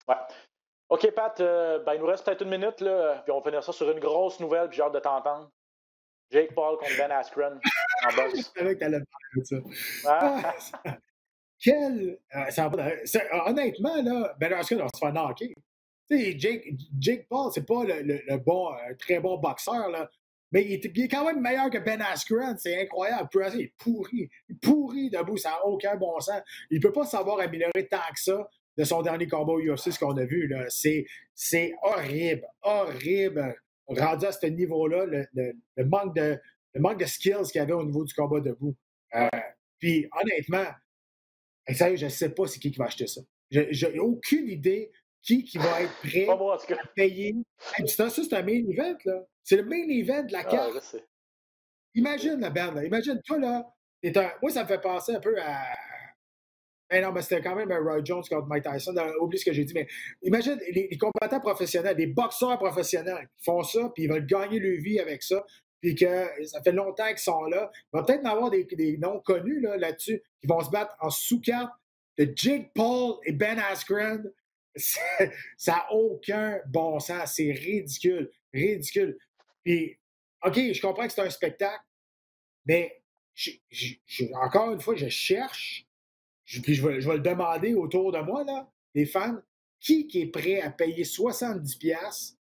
Ouais. OK, Pat, il nous reste peut-être 1 minute, là, puis on va finir ça sur une grosse nouvelle, puis j'ai hâte de t'entendre. Jake Paul contre Ben Askren en boxe. Je savais que t'allais parler de ça. Honnêtement, là, Ben Askren va se faire knocker. Jake Paul, c'est pas le très bon boxeur, là, mais il est quand même meilleur que Ben Askren. C'est incroyable. Il est pourri debout. Ça n'a aucun bon sens. Il ne peut pas savoir améliorer tant que ça de son dernier combat au UFC, ce qu'on a vu. Là. C'est horrible. Rendu à ce niveau-là, le manque de skills qu'il y avait au niveau du combat debout. Puis, honnêtement, sérieux, je ne sais pas c'est qui va acheter ça. J'ai aucune idée qui va être prêt à payer. Ça, c'est un main event, là. C'est le main event de la carte. Imagine la bande, là. Imagine, toi, là, moi, ça me fait penser un peu à... non, mais c'était quand même un Roy Jones contre Mike Tyson. Oublie ce que j'ai dit, mais imagine les combattants professionnels, les boxeurs professionnels qui font ça, puis ils veulent gagner leur vie avec ça, puis que ça fait longtemps qu'ils sont là. Il va peut-être en avoir des noms connus là-dessus qui vont se battre en sous-carte de Jake Paul et Ben Askren. Ça n'a aucun bon sens. C'est ridicule. Puis, OK, je comprends que c'est un spectacle, mais encore une fois, je cherche. Puis je vais le demander autour de moi, là, les fans, qui est prêt à payer 70$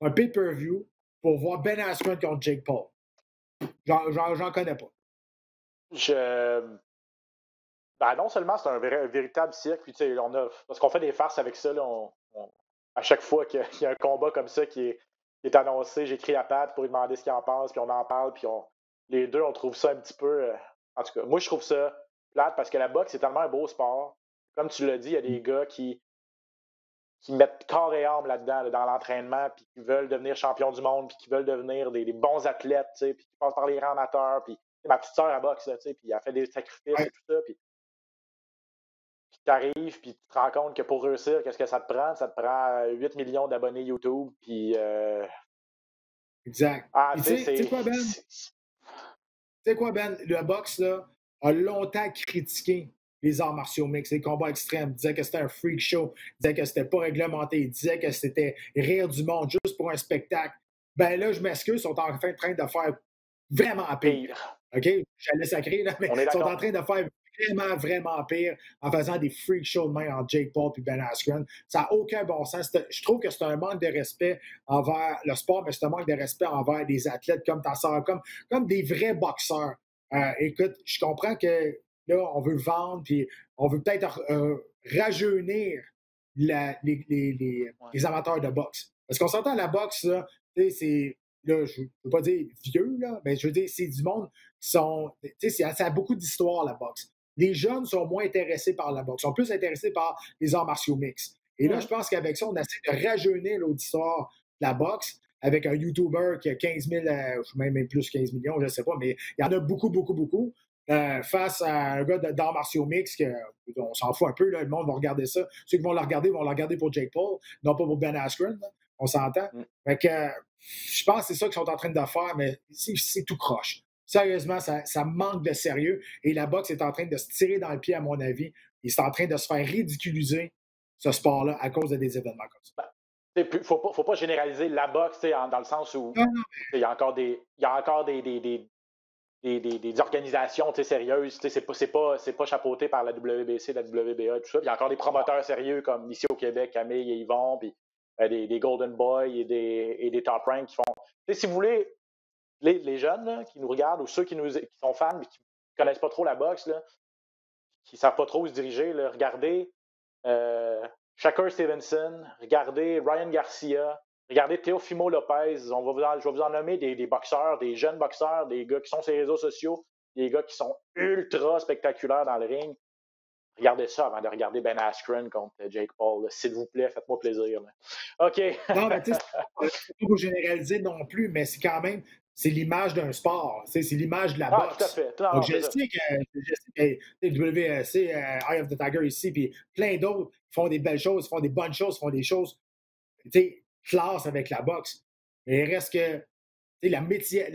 un pay-per-view pour voir Ben Askren contre Jake Paul? J'en connais pas. Non seulement c'est un véritable cirque, puis parce qu'on fait des farces avec ça, là, à chaque fois qu'il y a un combat comme ça qui est annoncé, j'écris à Pat pour lui demander ce qu'il en pense, puis on en parle, puis les deux, on trouve ça un petit peu... en tout cas, moi, je trouve ça plate parce que la boxe, c'est tellement un beau sport. Comme tu l'as dit, il y a des gars qui mettent corps et âme là-dedans, là, dans l'entraînement, puis qui veulent devenir champions du monde, puis qui veulent devenir des bons athlètes, puis qui passent par les rangs amateurs. Puis ma petite sœur, elle boxe, puis elle fait des sacrifices et tout ça. Puis tu arrives, puis tu te rends compte que pour réussir, qu'est-ce que ça te prend? Ça te prend 8 millions d'abonnés YouTube, puis... Exact. Ah, tu sais quoi, Ben? sais quoi, Ben? Le boxe, là, a longtemps critiqué les arts martiaux mixtes, les combats extrêmes. Il disait que c'était un freak show. Il disait que c'était pas réglementé. Il disait que c'était rire du monde juste pour un spectacle. Ben là, je m'excuse, ils sont en train de faire vraiment pire. OK? J'allais sacrer, là, mais ils sont en train de faire vraiment, vraiment pire en faisant des freak shows de main entre Jake Paul et Ben Askren. Ça n'a aucun bon sens. Je trouve que c'est un manque de respect envers le sport, mais c'est un manque de respect envers des athlètes comme ta sœur, comme des vrais boxeurs. Écoute, je comprends que là, on veut vendre, puis on veut peut-être rajeunir les amateurs de boxe. Parce qu'on s'entend, la boxe, là, c'est... Là, je ne veux pas dire vieux, là, mais je veux dire, c'est du monde qui sont... Ça a beaucoup d'histoire, la boxe. Les jeunes sont moins intéressés par la boxe, sont plus intéressés par les arts martiaux mixtes. Et là, je pense qu'avec ça, on essaie de rajeunir l'auditoire de la boxe avec un YouTuber qui a 15 000, même plus 15 millions, je ne sais pas, mais il y en a beaucoup, beaucoup, beaucoup. Face à un gars d'arts martiaux mixtes, on s'en fout un peu, là, le monde va regarder ça. Ceux qui vont le regarder pour Jake Paul, non pas pour Ben Askren, là, on s'entend. Fait que je pense que c'est ça qu'ils sont en train de faire, mais c'est tout croche. Sérieusement, ça manque de sérieux et la boxe est en train de se tirer dans le pied, à mon avis. Il est en train de se faire ridiculiser, ce sport-là, à cause des événements comme ça. Il ne faut pas généraliser la boxe dans le sens où il y a encore des organisations sérieuses. C'est pas chapeauté par la WBC, la WBA, tout ça. Il y a encore des promoteurs sérieux comme ici au Québec, Camille et Yvon, puis des Golden Boys et des Top Rank qui font. Si vous voulez, les jeunes là, qui nous regardent ou ceux qui sont fans mais qui ne connaissent pas trop la boxe, là, qui ne savent pas trop où se diriger, là, regardez Shakur Stevenson, regardez Ryan Garcia, regardez Teofimo Lopez. Je vais vous en nommer des boxeurs, des jeunes boxeurs, des gars qui sont sur les réseaux sociaux, des gars qui sont ultra spectaculaires dans le ring. Regardez ça avant de regarder Ben Askren contre Jake Paul. Là. S'il vous plaît, faites-moi plaisir. Là. OK. Non, mais tu sais, c'est pas pour généraliser non plus, mais c'est quand même, c'est l'image d'un sport. C'est l'image de la boxe. Tout à fait. Donc, je sais que WC, Eye of the Tiger ici, puis plein d'autres font des belles choses, font des bonnes choses, font des choses, tu sais, classe avec la boxe. Mais il reste que, tu sais,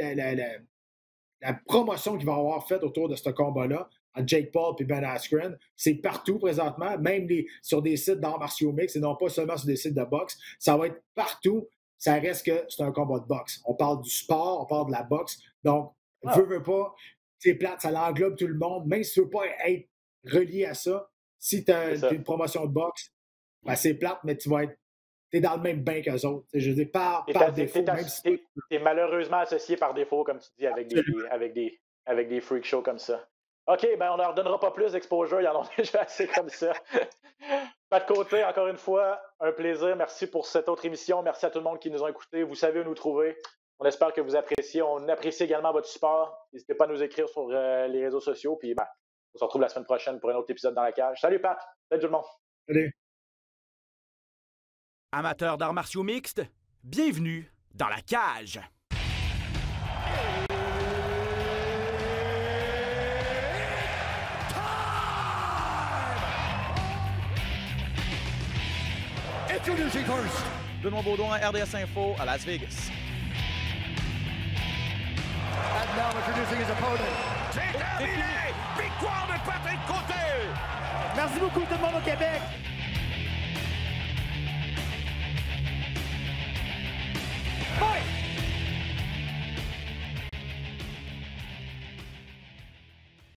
la promotion qu'il va avoir faite autour de ce combat-là, à Jake Paul et Ben Askren, c'est partout présentement, même sur des sites d'arts martiaux mixtes et non pas seulement sur des sites de boxe. Ça va être partout. Ça reste que c'est un combat de boxe. On parle du sport, on parle de la boxe. Donc, veux pas, c'est plate, ça l'englobe tout le monde. Même si tu ne veux pas être relié à ça, si tu as une promotion de boxe, ben c'est plate, mais tu vas être dans le même bain qu'eux autres. Je veux dire, par défaut. Tu es malheureusement associé par défaut, comme tu dis, avec des freak shows comme ça. OK, ben on ne leur donnera pas plus d'exposure, ils en ont déjà assez comme ça. Pas de côté, encore une fois, un plaisir. Merci pour cette autre émission. Merci à tout le monde qui nous a écoutés. Vous savez où nous trouver. On espère que vous appréciez. On apprécie également votre support. N'hésitez pas à nous écrire sur les réseaux sociaux. Puis on se retrouve la semaine prochaine pour un autre épisode dans la cage. Salut Pat! Salut tout le monde! Salut! Amateurs d'arts martiaux mixtes, bienvenue dans la cage! Introducing first. Benoît Baudouin, RDS Info à Las Vegas. And now introducing his opponent. C'est terminé! Victoire de Patrick Côté! Merci beaucoup tout le monde au Québec.